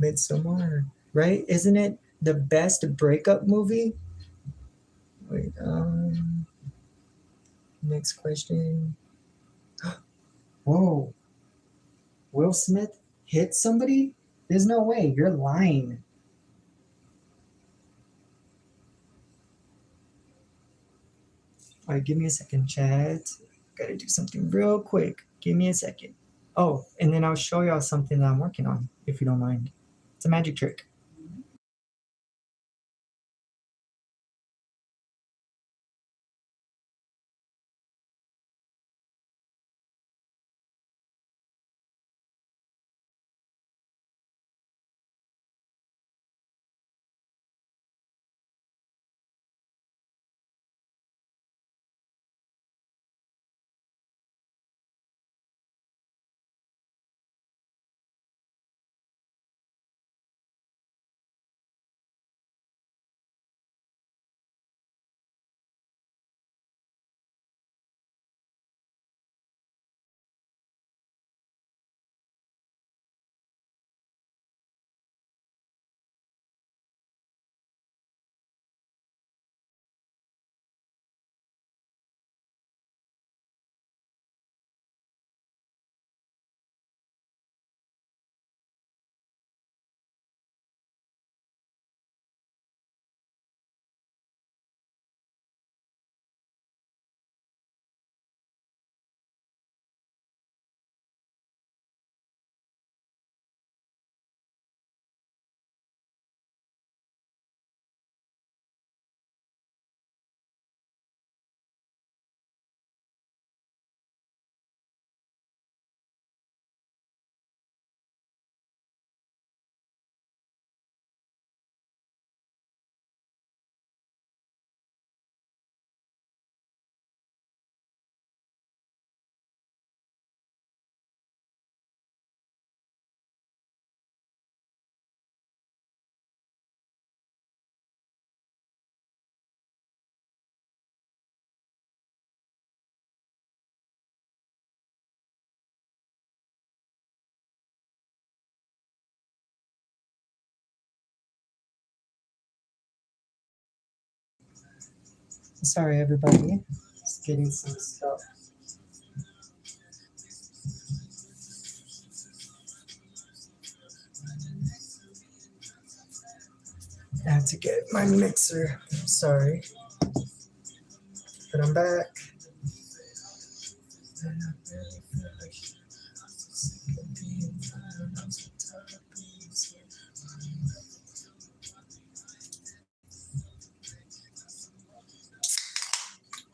Midsommar, right? Isn't it the best breakup movie? Wait, next question. Whoa. Will Smith hit somebody? There's no way. You're lying. All right, give me a second, chat. Gotta do something real quick. Give me a second. Oh, and then I'll show y'all something that I'm working on, if you don't mind. It's a magic trick. Sorry, everybody. Just getting some stuff. I had to get my mixer. Sorry. But I'm back.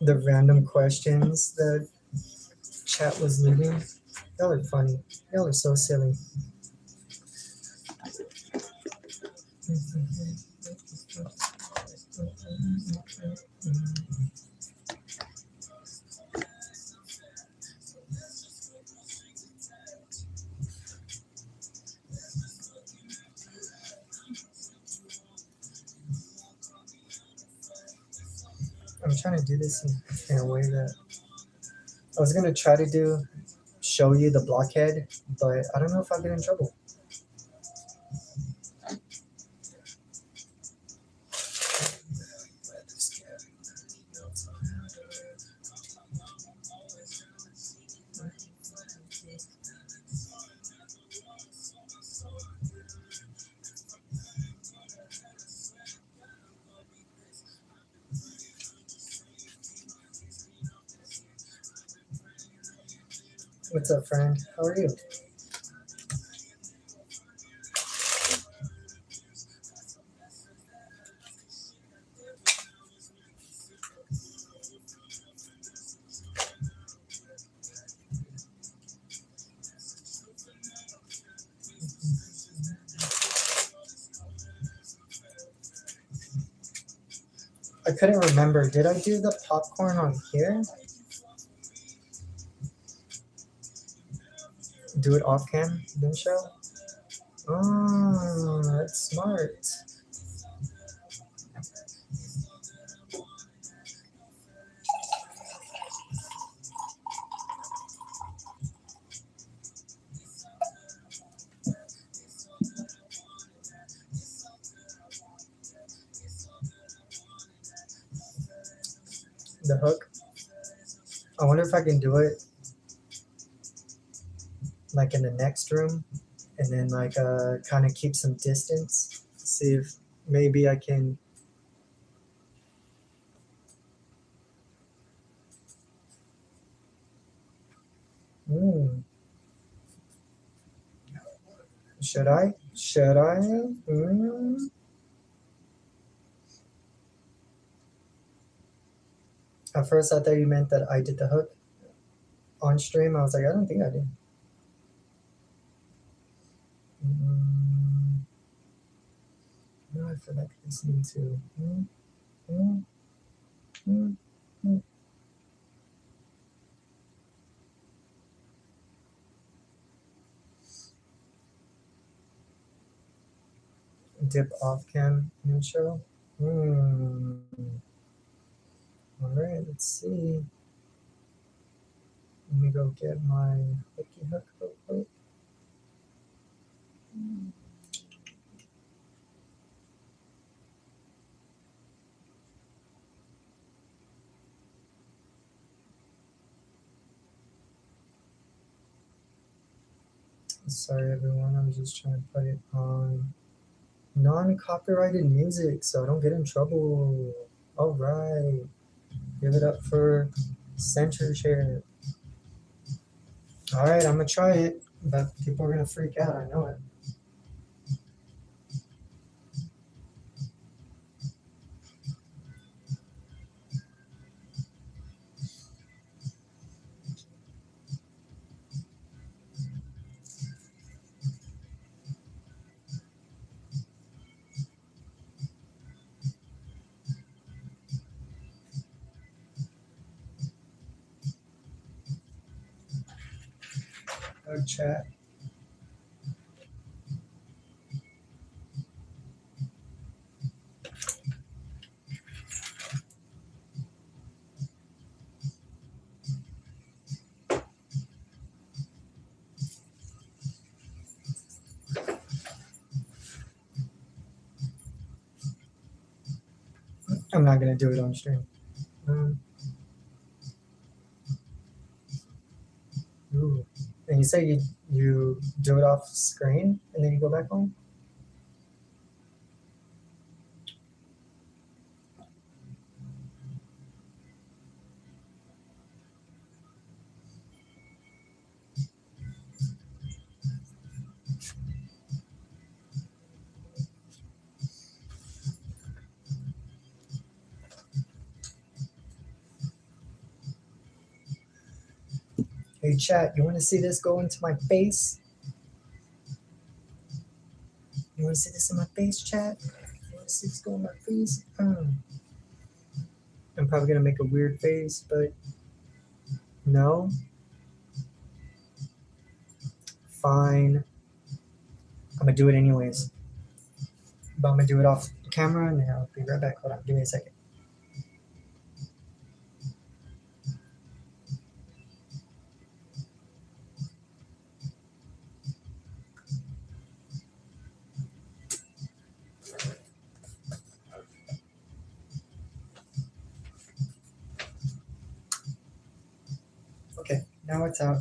The random questions that chat was leaving. Y'all are funny. Y'all are so silly. I'm trying to do this in a way that I was gonna try to show you the blockhead, but I don't know if I'll get in trouble. What's up, friend? How are you? I couldn't remember. Did I do the popcorn on here? Do it off cam, then show? Oh, that's smart. the hook. I wonder if I can do it like in the next room, and then like kind of keep some distance. See if maybe I can. Mm, should I? Should I? At first, I thought you meant that I did the hook on stream. I was like, I don't think I did. No, I feel like listening to. Dip off cam intro. All right, let's see. Let me go get my hooky hook real quick. Sorry, everyone. I'm just trying to put it on non-copyrighted music so I don't get in trouble. All right. Give it up for censorship. All right, I'm going to try it, but people are going to freak out. I know it. Oh, chat. I'm not going to do it on stream. Ooh. And you say you do it off screen and then you go back home? Hey, chat, you want to see this go into my face? You want to see this in my face, chat? You want to see this go in my face? I'm probably going to make a weird face, but no. Fine. I'm going to do it anyways. But I'm going to do it off camera and then I'll be right back. Hold on. Give me a second. Okay. Now it's out.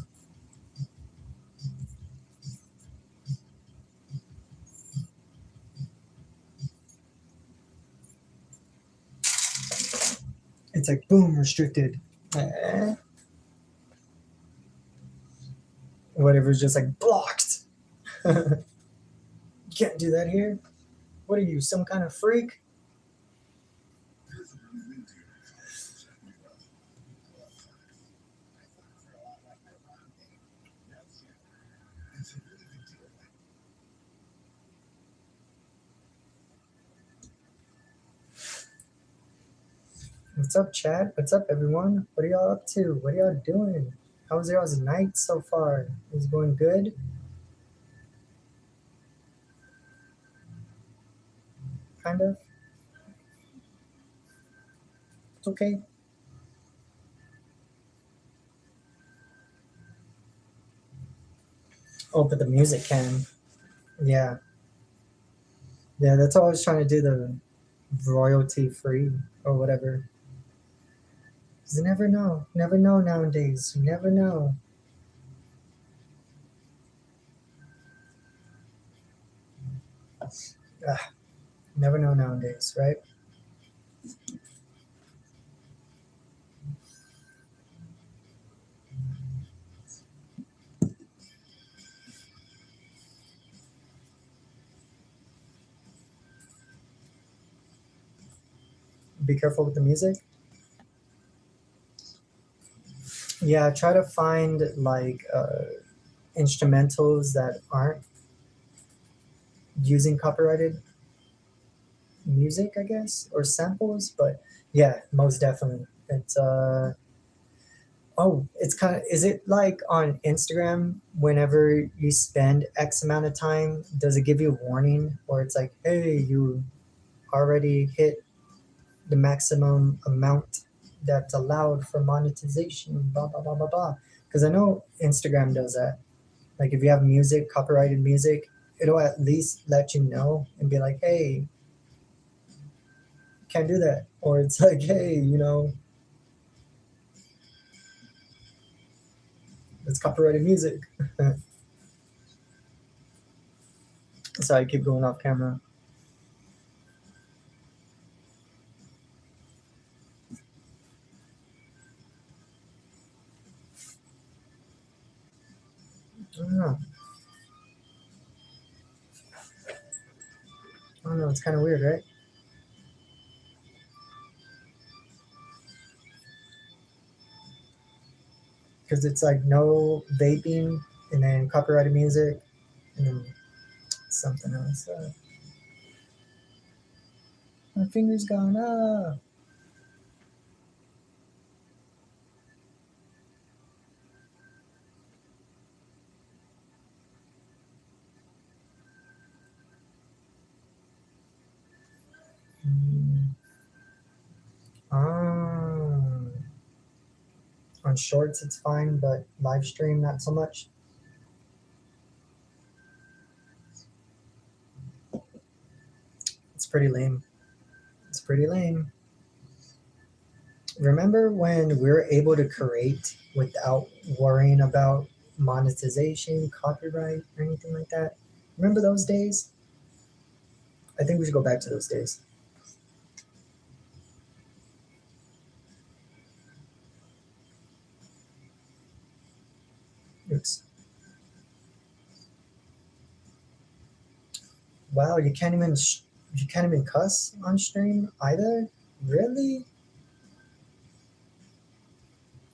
It's like, boom, restricted. Whatever's just like blocked. You can't do that here. What are you, some kind of freak? What's up, chat? What's up, everyone? What are y'all up to? What are y'all doing? How's y'all's night so far? Is it going good? Kind of? It's okay. Oh, but the music can. Yeah. Yeah, that's all I was trying to do, the royalty free or whatever. Because you never know nowadays. You never know. Ah, never know nowadays, right? Be careful with the music. Yeah, try to find like instrumentals that aren't using copyrighted music, I guess, or samples. But yeah, most definitely. It's oh, it's kind of, is it like on Instagram, whenever you spend X amount of time, does it give you a warning, or it's like, hey, you already hit the maximum amount that's allowed for monetization, blah blah blah blah blah. Because I know Instagram does that. Like if you have music, copyrighted music, it'll at least let you know and be like, hey, can't do that. Or it's like, hey, it's copyrighted music. So I keep going off camera. I don't know. I don't know. It's kind of weird, right? Because it's like no vaping and then copyrighted music and then something else. My finger's gone. Ah. Mm. Ah. On shorts, it's fine, but live stream, not so much. It's pretty lame. It's pretty lame. Remember when we were able to create without worrying about monetization, copyright, or anything like that? Remember those days? I think we should go back to those days. Oops. Wow, you can't even cuss on stream either. Really?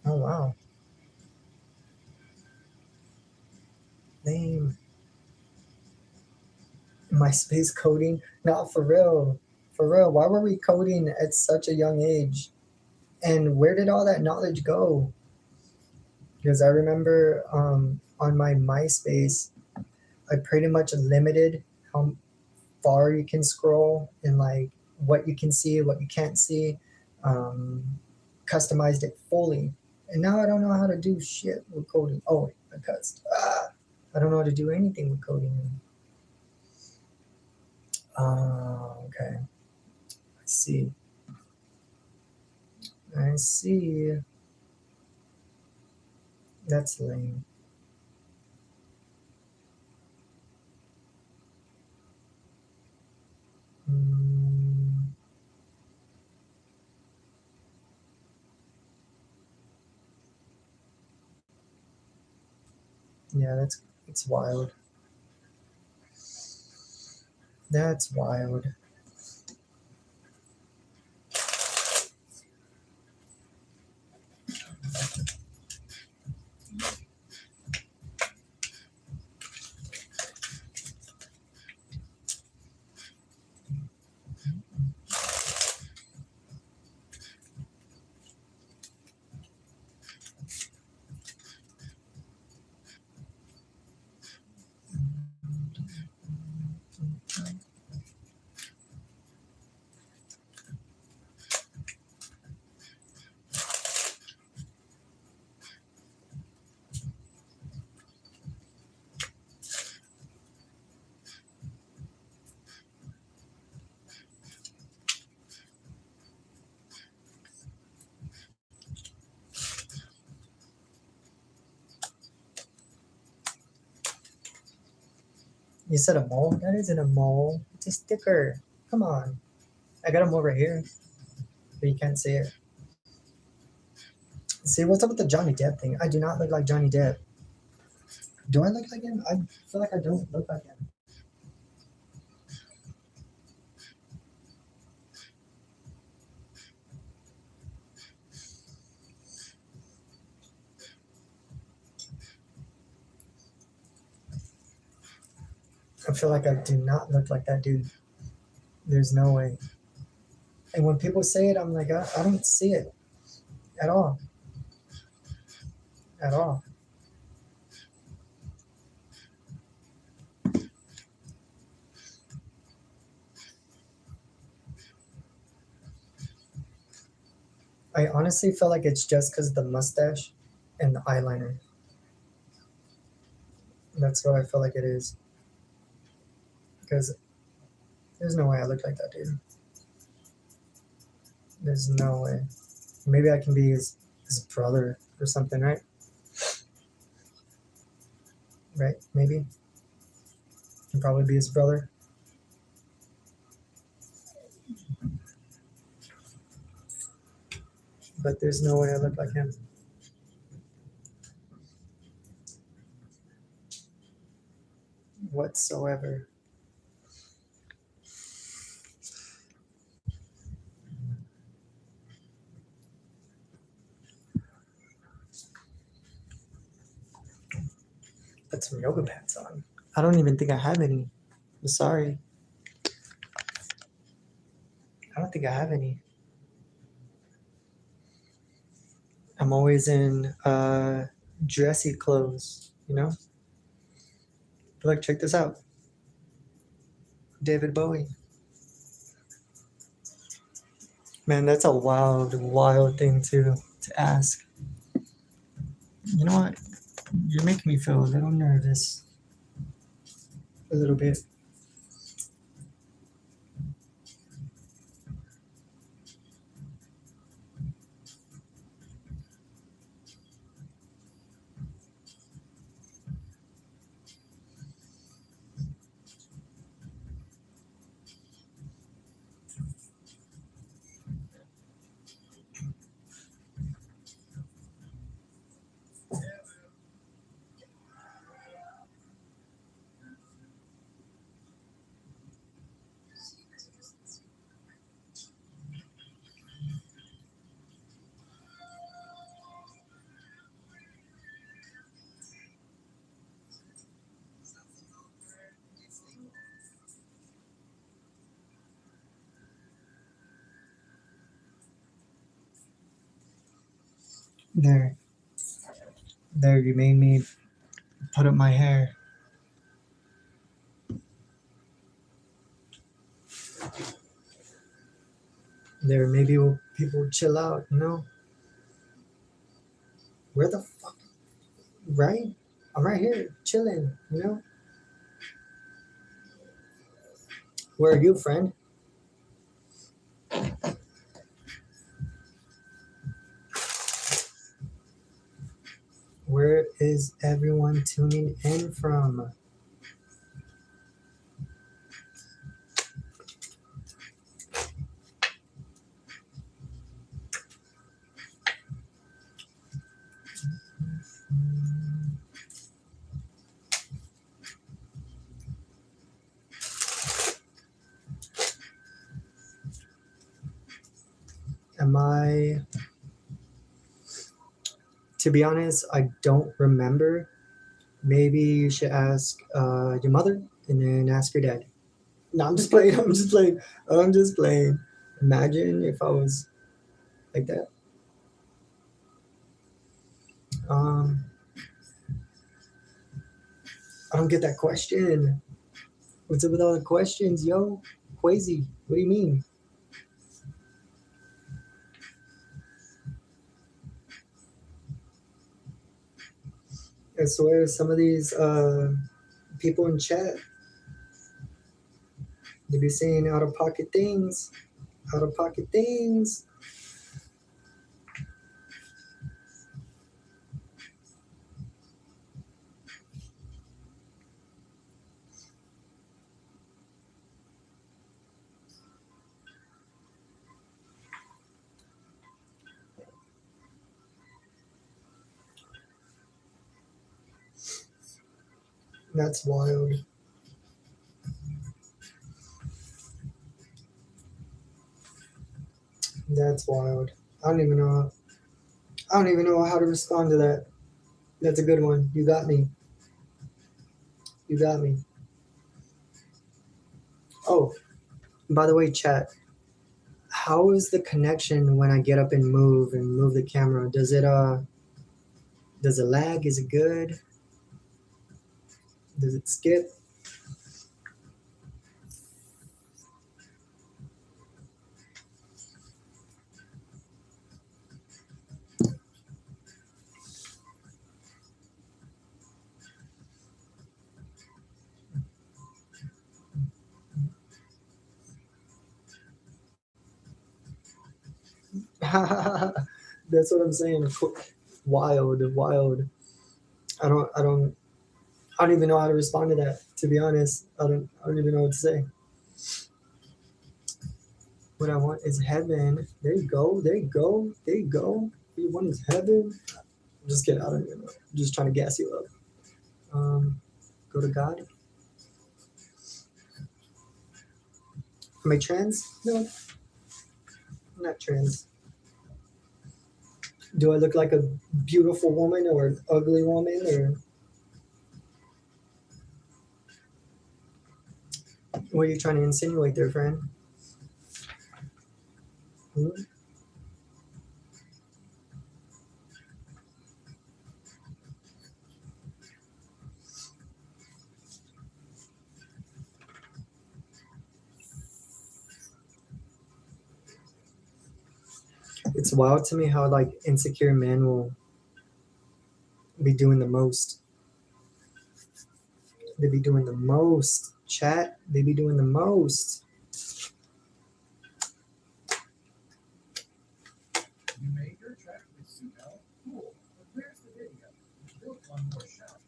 Oh wow, lame. MySpace coding? Not for real. For real. Why were we coding at such a young age? And where did all that knowledge go? Because I remember on my MySpace, I pretty much limited how far you can scroll and like what you can see, what you can't see. Um, Customized it fully. And now I don't know how to do shit with coding. Oh, wait, I cussed. Ah, I don't know how to do anything with coding. Okay. I see. I see. That's lame. Mm, yeah, it's wild. That's wild. You said a mole? That isn't a mole. It's a sticker. Come on. I got a mole right here, but you can't see it. See, what's up with the Johnny Depp thing? I do not look like Johnny Depp. Do I look like him? I feel like I don't look like him. I feel like I do not look like that dude. There's no way. And when people say it, I'm like, I don't see it at all. At all. I honestly feel like it's just because of the mustache and the eyeliner. That's what I feel like it is. Because there's no way I look like that dude. There's no way. Maybe I can be his brother or something, right? Right? Maybe. Can probably be his brother. But there's no way I look like him. Whatsoever. Put some yoga pants on. I don't even think I have any. I'm sorry. I don't think I have any. I'm always in dressy clothes, you know? Look, check this out. David Bowie. Man, that's a wild thing to ask. You know what? You're making me feel a little nervous. A little bit. There. There, you made me put up my hair. There, maybe people will chill out, you know? Where the fuck? Right? I'm right here, chilling, you know? Where are you, friend? Where is everyone tuning in from? Am I. To be honest, I don't remember. Maybe you should ask your mother and then ask your dad. No, I'm just playing. I'm just playing. I'm just playing. Imagine if I was like that. Um, I don't get that question. What's up with all the questions, yo? Quasi, what do you mean? I swear some of these people in chat, they be saying out of pocket things. Out of pocket things. That's wild. That's wild. I don't even know. I don't even know how to respond to that. That's a good one. You got me. You got me. Oh, by the way, chat. How is the connection when I get up and move the camera? Does it lag? Is it good? Does it skip? That's what I'm saying. Wild, wild. I don't I don't I don't even know how to respond to that, to be honest. I don't even know what to say. What I want is heaven. There you go. There you go. There you go. What you want is heaven. I'm just kidding. I don't even know. I'm just trying to gas you up. Go to God. Am I trans? No, I'm not trans. Do I look like a beautiful woman or an ugly woman or what are you trying to insinuate there, friend? Hmm? It's wild to me how like insecure men will be doing the most. They be doing the most. Chat, they be doing the most. You made your track with Sunel. Cool. But where's the video? You built one more shot.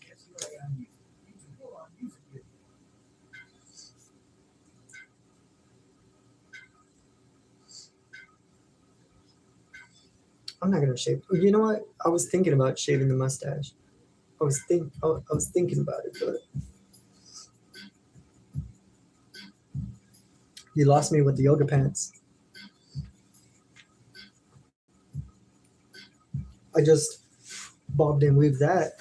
Yes, you are on music. You can pull on music video. I'm not gonna shave. You know what? I was thinking about shaving the mustache. I was thinking about it, but you lost me with the yoga pants. I just bobbed and weaved that.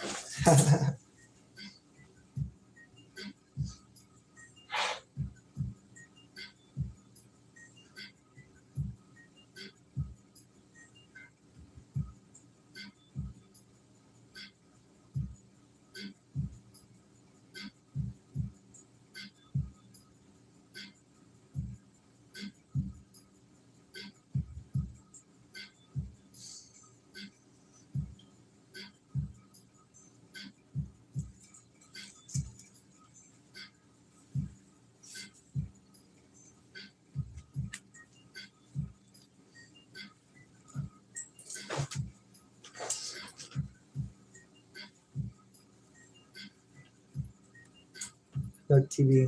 Look, TV.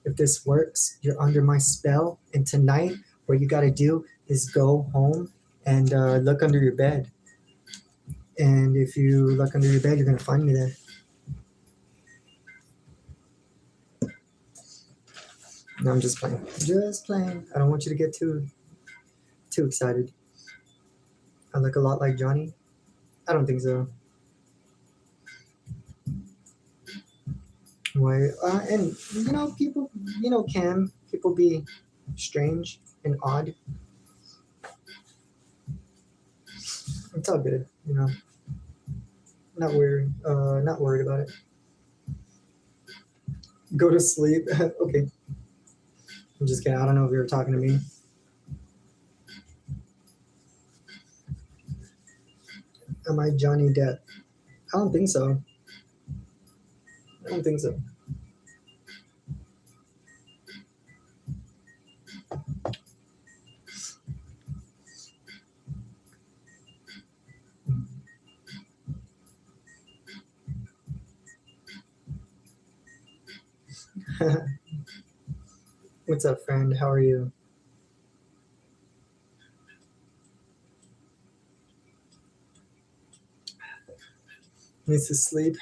If this works, you're under my spell. And tonight, what you gotta do is go home and look under your bed. And if you look under your bed, you're gonna find me there. No, I'm just playing. Just playing. I don't want you to get too excited. I look a lot like Johnny. I don't think so. Why? And you know, people, can people be strange and odd? It's all good, Not worried. Not worried about it. Go to sleep. Okay. I'm just kidding. I don't know if you were talking to me. Am I Johnny Depp? I don't think so. I don't think so. What's up, friend? How are you? Needs to sleep.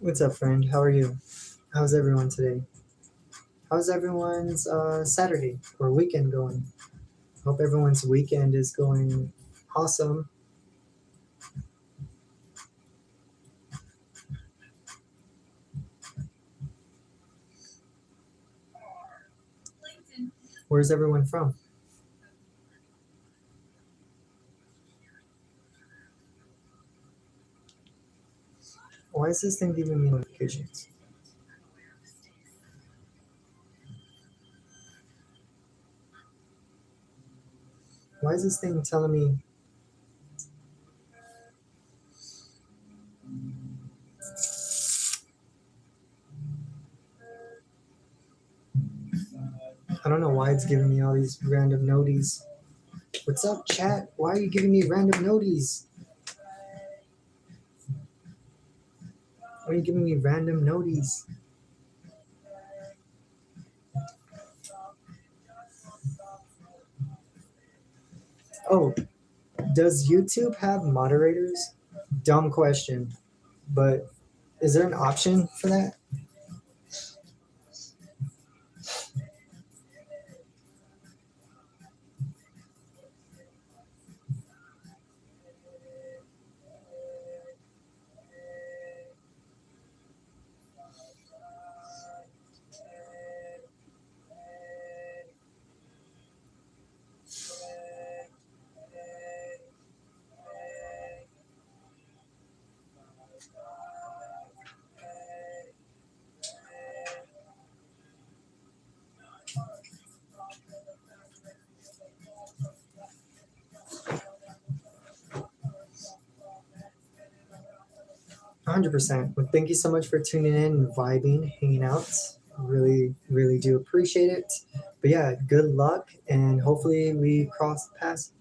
What's up, friend? How are you? How's everyone today? How's everyone's Saturday or weekend going? Hope everyone's weekend is going awesome. Where's everyone from? Why is this thing giving me notifications? Why is this thing telling me? I don't know why it's giving me all these random noties. What's up, chat? Why are you giving me random noties? Why are you giving me random noties? Oh, does YouTube have moderators? Dumb question, but is there an option for that? 100%. Well, thank you so much for tuning in and vibing, hanging out. Really, really do appreciate it. But yeah, good luck, and hopefully we cross paths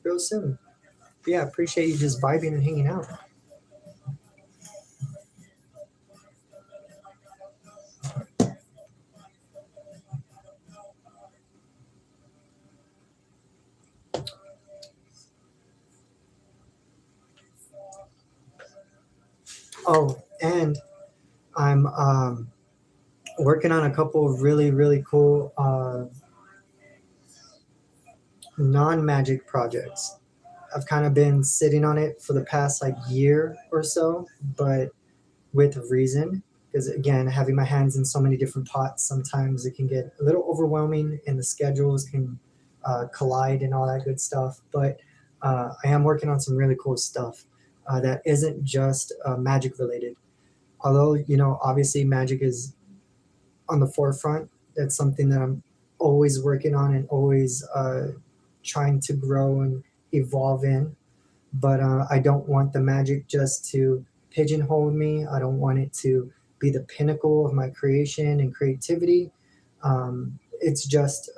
real soon. But yeah, appreciate you just vibing and hanging out. Oh, and I'm working on a couple of really, really cool non-magic projects. I've kind of been sitting on it for the past like year or so, but with reason. Because again, having my hands in so many different pots, sometimes it can get a little overwhelming, and the schedules can collide and all that good stuff. But I am working on some really cool stuff that isn't just magic related. Although obviously, magic is on the forefront. That's something that I'm always working on and always trying to grow and evolve in. But I don't want the magic just to pigeonhole me. I don't want it to be the pinnacle of my creation and creativity. It's just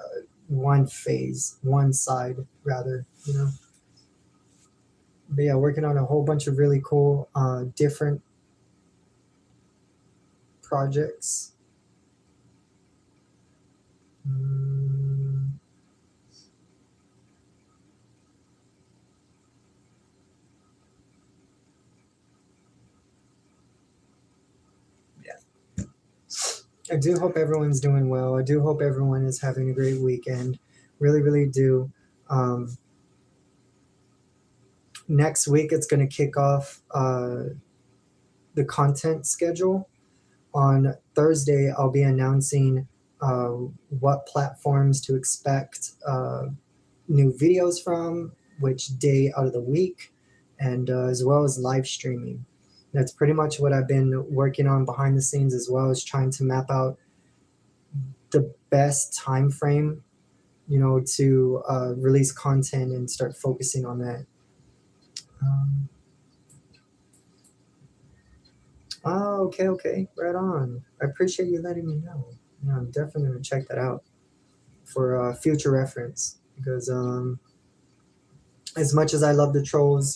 one phase, one side, rather. But yeah, working on a whole bunch of really cool, different projects. I do hope everyone's doing well. I do hope everyone is having a great weekend. Really, really do. Next week, it's going to kick off the content schedule. On Thursday, I'll be announcing what platforms to expect new videos from, which day out of the week, and as well as live streaming. That's pretty much what I've been working on behind the scenes, as well as trying to map out the best time frame, to release content and start focusing on that. Okay, right on. I appreciate you letting me know. Yeah, I'm definitely gonna check that out for future reference, because as much as I love the trolls,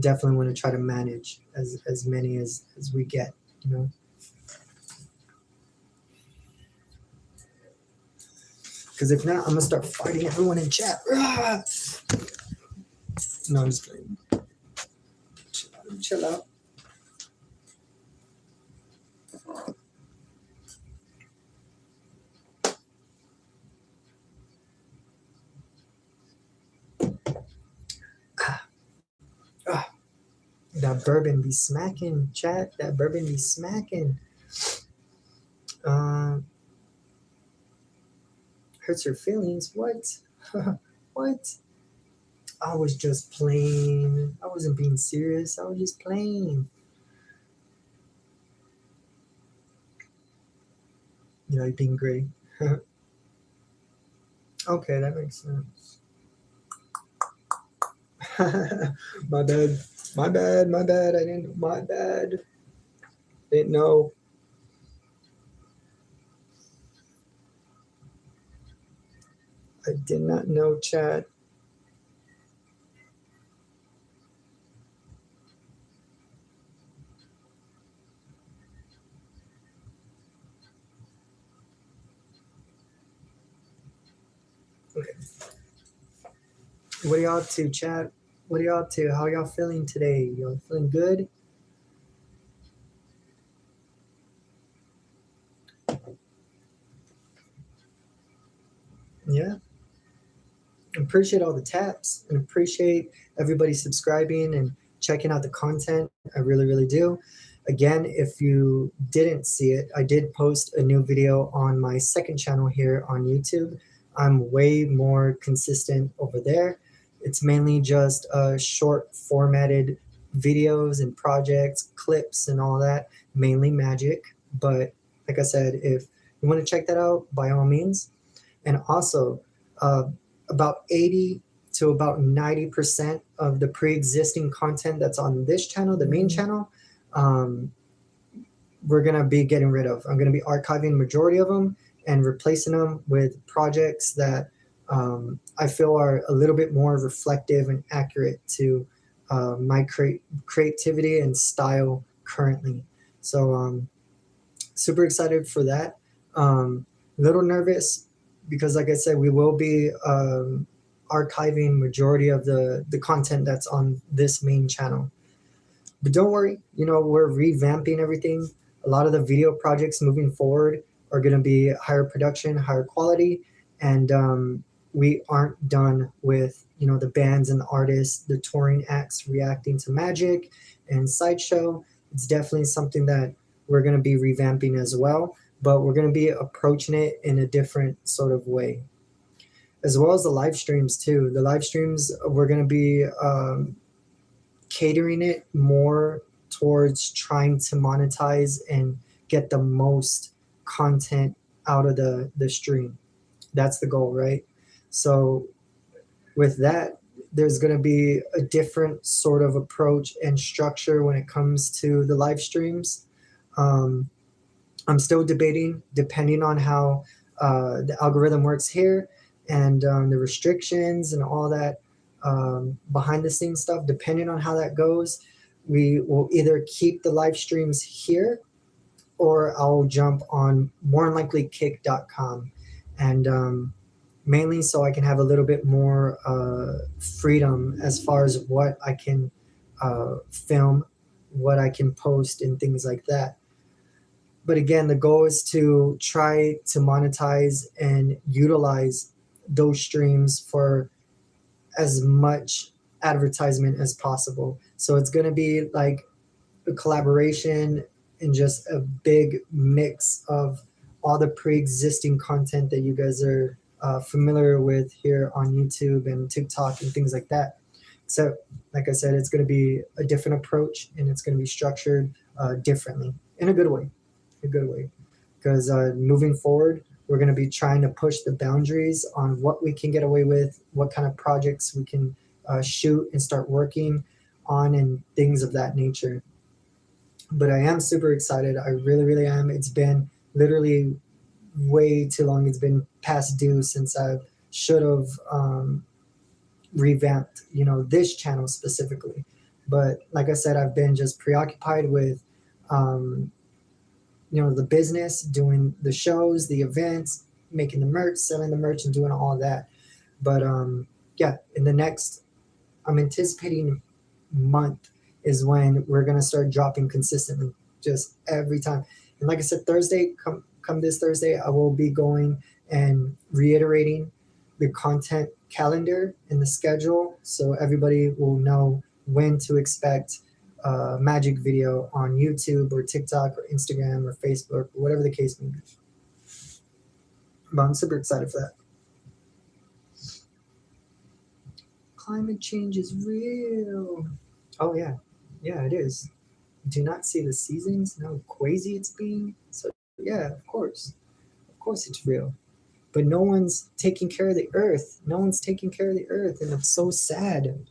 definitely want to try to manage as many as we get. Because if not, I'm gonna start fighting everyone in chat. Ah! No, I'm just kidding. Chill out. that bourbon be smacking, chat. That bourbon be smacking. Hurts your feelings. What? What? I was just playing. I wasn't being serious. I was just playing. You like being great. Okay, that makes sense. My bad. My bad. My bad. I didn't. My bad. Didn't know. I did not know, chat. Okay. What are y'all up to, chat? What are y'all up to? How y'all feeling today? Y'all feeling good? Yeah. Appreciate all the taps and appreciate everybody subscribing and checking out the content. I really, really do. Again, if you didn't see it, I did post a new video on my second channel here on YouTube. I'm way more consistent over there. It's mainly just short formatted videos and projects, clips and all that, mainly magic. But like I said, if you want to check that out, by all means. And also, about 80 to about 90% of the pre-existing content that's on this channel, the main channel, we're going to be getting rid of. I'm going to be archiving majority of them and replacing them with projects that I feel are a little bit more reflective and accurate to my creativity and style currently. So super excited for that. Little nervous because like I said, we will be archiving majority of the content that's on this main channel. But don't worry, we're revamping everything. A lot of the video projects moving forward are going to be higher production, higher quality, and we aren't done with the bands and the artists, the touring acts reacting to magic and sideshow. It's definitely something that we're going to be revamping as well, but we're going to be approaching it in a different sort of way, as well as the live streams too. The live streams, we're going to be catering it more towards trying to monetize and get the most content out of the stream. That's the goal, right? So with that, there's going to be a different sort of approach and structure when it comes to the live streams. I'm still debating, depending on how the algorithm works here and the restrictions and all that behind the scenes stuff. Depending on how that goes, we will either keep the live streams here or I'll jump on more than likely kick.com. And mainly so I can have a little bit more freedom as far as what I can film, what I can post and things like that. But again, the goal is to try to monetize and utilize those streams for as much advertisement as possible. So it's going to be like a collaboration and just a big mix of all the pre-existing content that you guys are familiar with here on YouTube and TikTok and things like that. So like I said, it's going to be a different approach and it's going to be structured differently in a good way. Because moving forward, we're going to be trying to push the boundaries on what we can get away with, what kind of projects we can shoot and start working on and things of that nature. But I am super excited. I really, really am. It's been literally way too long. It's been past due since I should have revamped, this channel specifically. But like I said, I've been just preoccupied with the business, doing the shows, the events, making the merch, selling the merch, and doing all that. But yeah, in the next, I'm anticipating month is when we're gonna start dropping consistently, just every time. And like I said, Thursday, come this Thursday, I will be going and reiterating the content calendar and the schedule, so everybody will know when to expect magic video on YouTube or TikTok or Instagram or Facebook, or whatever the case may be. But I'm super excited for that. Climate change is real. Oh yeah, yeah, it is. Do not see the seasons and how crazy it's being. So yeah, of course it's real. But no one's taking care of the earth. No one's taking care of the earth, and it's so sad.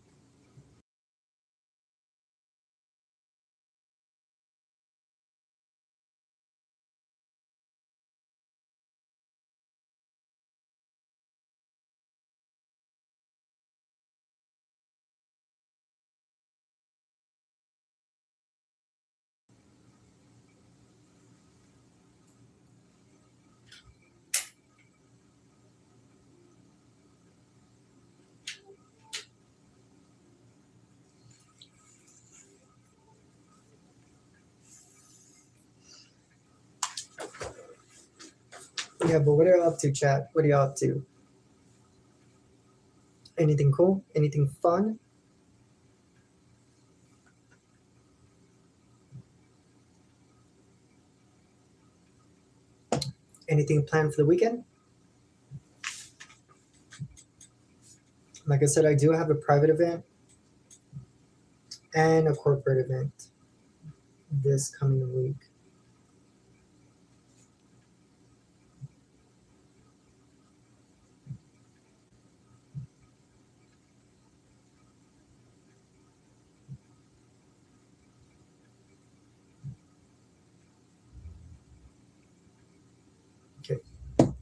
Yeah, but what are you up to, chat? What are you up to? Anything cool? Anything fun? Anything planned for the weekend? Like I said, I do have a private event and a corporate event this coming week. Okay. But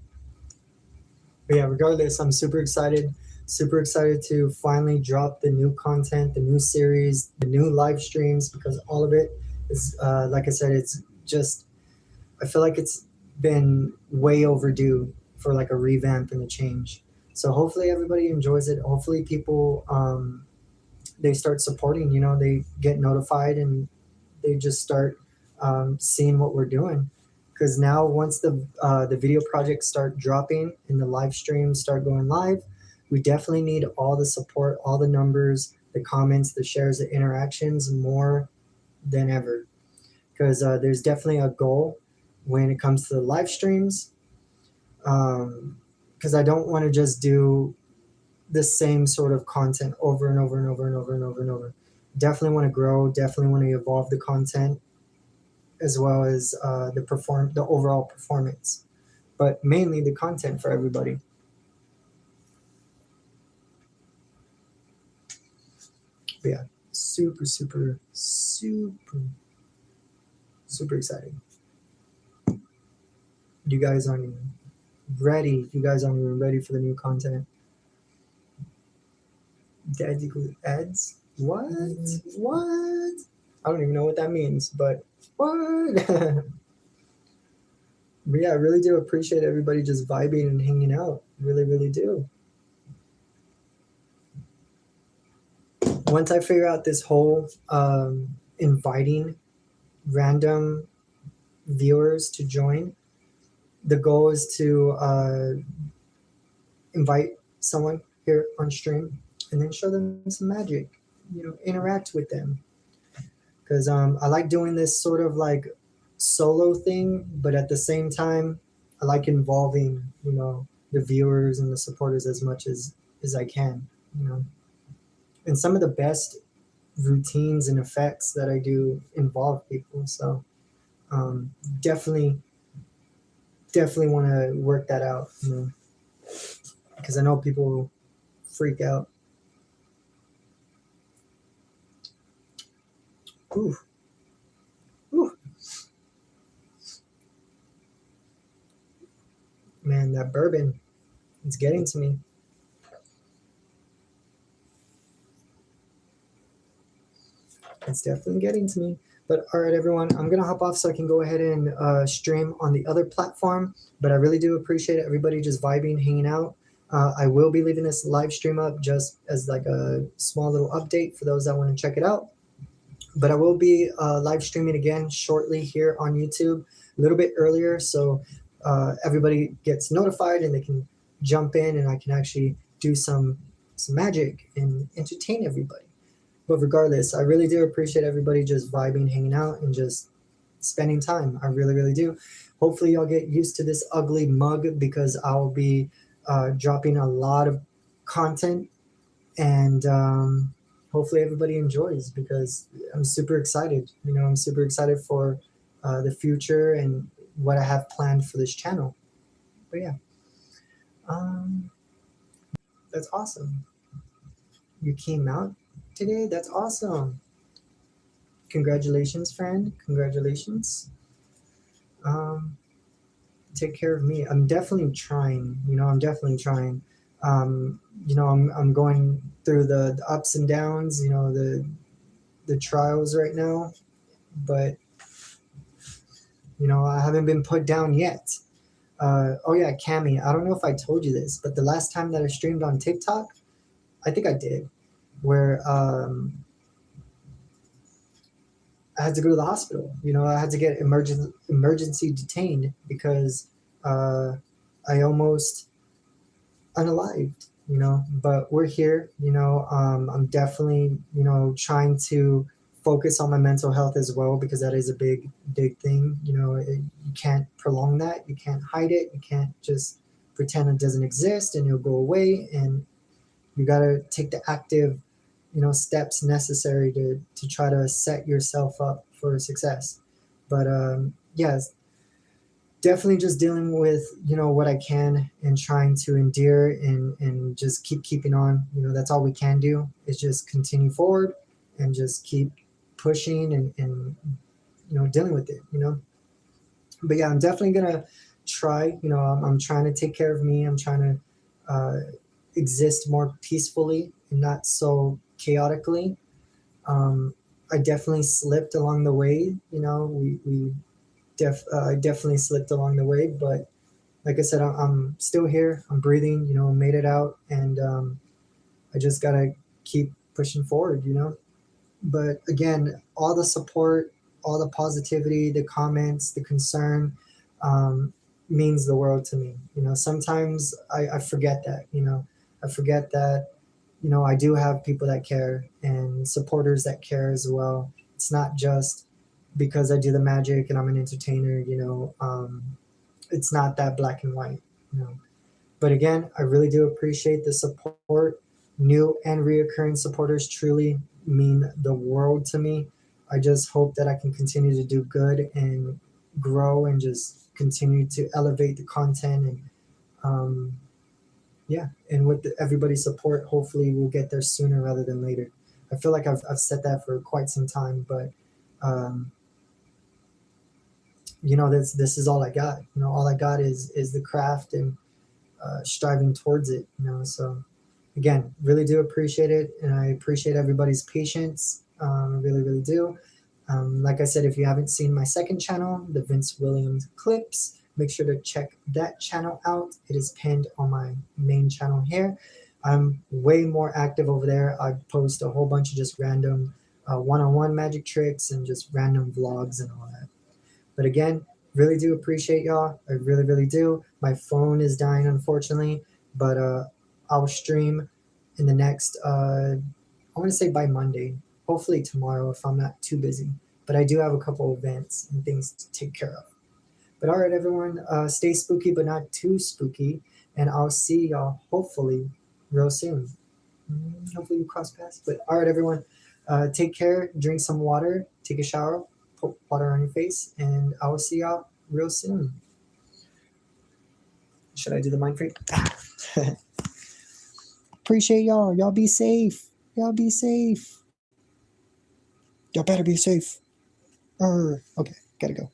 yeah, regardless, I'm super excited. Super excited to finally drop the new content, the new series, the new live streams, because all of it is, like I said, it's just, I feel like it's been way overdue for like a revamp and a change. So hopefully everybody enjoys it. Hopefully people, they start supporting, they get notified and they just start seeing what we're doing. Because now once the video projects start dropping and the live streams start going live, we definitely need all the support, all the numbers, the comments, the shares, the interactions more than ever. Because there's definitely a goal when it comes to the live streams. Because I don't want to just do the same sort of content over and over and over and over and over and over. Definitely want to grow. Definitely want to evolve the content, as well as the overall performance, but mainly the content for everybody. But yeah, super exciting. You guys aren't even ready. You guys aren't even ready for the new content. Dads equals ads? What? What? I don't even know what that means, but what? But yeah, I really do appreciate everybody just vibing and hanging out. Really do. Once I figure out this whole inviting random viewers to join, the goal is to invite someone here on stream and then show them some magic, interact with them. Because I like doing this sort of like solo thing, but at the same time, I like involving, the viewers and the supporters as much as I can, And some of the best routines and effects that I do involve people. So definitely want to work that out, because I know people will freak out. Ooh. Ooh. Man, that bourbon, it's getting to me. It's definitely getting to me. But all right, everyone, I'm going to hop off so I can go ahead and stream on the other platform. But I really do appreciate everybody just vibing, hanging out. I will be leaving this live stream up just as like a small little update for those that want to check it out. But I will be live streaming again shortly here on YouTube, a little bit earlier, so everybody gets notified and they can jump in and I can actually do some magic and entertain everybody. But regardless, I really do appreciate everybody just vibing, hanging out, and just spending time. I really, really do. Hopefully, y'all get used to this ugly mug because I'll be dropping a lot of content, and hopefully everybody enjoys because I'm super excited. I'm super excited for the future and what I have planned for this channel. But yeah, that's awesome. You came out today? That's awesome. Congratulations, friend. Congratulations. Take care of me. I'm definitely trying. I'm definitely trying. I'm going through the ups and downs. The trials right now, but I haven't been put down yet. Oh yeah, Cammy. I don't know if I told you this, but the last time that I streamed on TikTok, I think I did, where I had to go to the hospital. I had to get emergency detained because I almost unalived. But we're here. I'm definitely trying to focus on my mental health as well because that is a big thing. You can't prolong that. You can't hide it. You can't just pretend it doesn't exist and it'll go away. And you got to take the active steps necessary to try to set yourself up for success. But yes, definitely just dealing with what I can and trying to endure and just keeping on. That's all we can do is just continue forward and just keep pushing and dealing with it. But yeah, I'm definitely gonna try. I'm trying to take care of me. I'm trying to exist more peacefully and not so chaotically. I definitely slipped along the way. I definitely slipped along the way, but like I said, I'm still here. I'm breathing. Made it out, and I just gotta keep pushing forward. But again, all the support, all the positivity, the comments, the concern means the world to me. Sometimes I forget that. I forget that I do have people that care and supporters that care as well. It's not just because I do the magic and I'm an entertainer, it's not that black and white. But again, I really do appreciate the support. New and reoccurring supporters truly mean the world to me. I just hope that I can continue to do good and grow and just continue to elevate the content and yeah, and with everybody's support, hopefully we'll get there sooner rather than later. I feel like I've said that for quite some time, but this is all I got. All I got is the craft and striving towards it. So again, really do appreciate it, and I appreciate everybody's patience. Really, really do. Like I said, if you haven't seen my second channel, the Vince Williams Clips, make sure to check that channel out. It is pinned on my main channel here. I'm way more active over there. I post a whole bunch of just random one-on-one magic tricks and just random vlogs and all that. But again, really do appreciate y'all. I really, really do. My phone is dying, unfortunately, but I'll stream in the next, I want to say by Monday, hopefully tomorrow if I'm not too busy. But I do have a couple events and things to take care of. But all right, everyone, stay spooky, but not too spooky. And I'll see y'all hopefully real soon. Hopefully we cross paths. But all right, everyone, take care, drink some water, take a shower, put water on your face, and I will see y'all real soon. Should I do the mind freak? Appreciate y'all. Y'all be safe. Y'all be safe. Y'all better be safe. Okay, gotta go.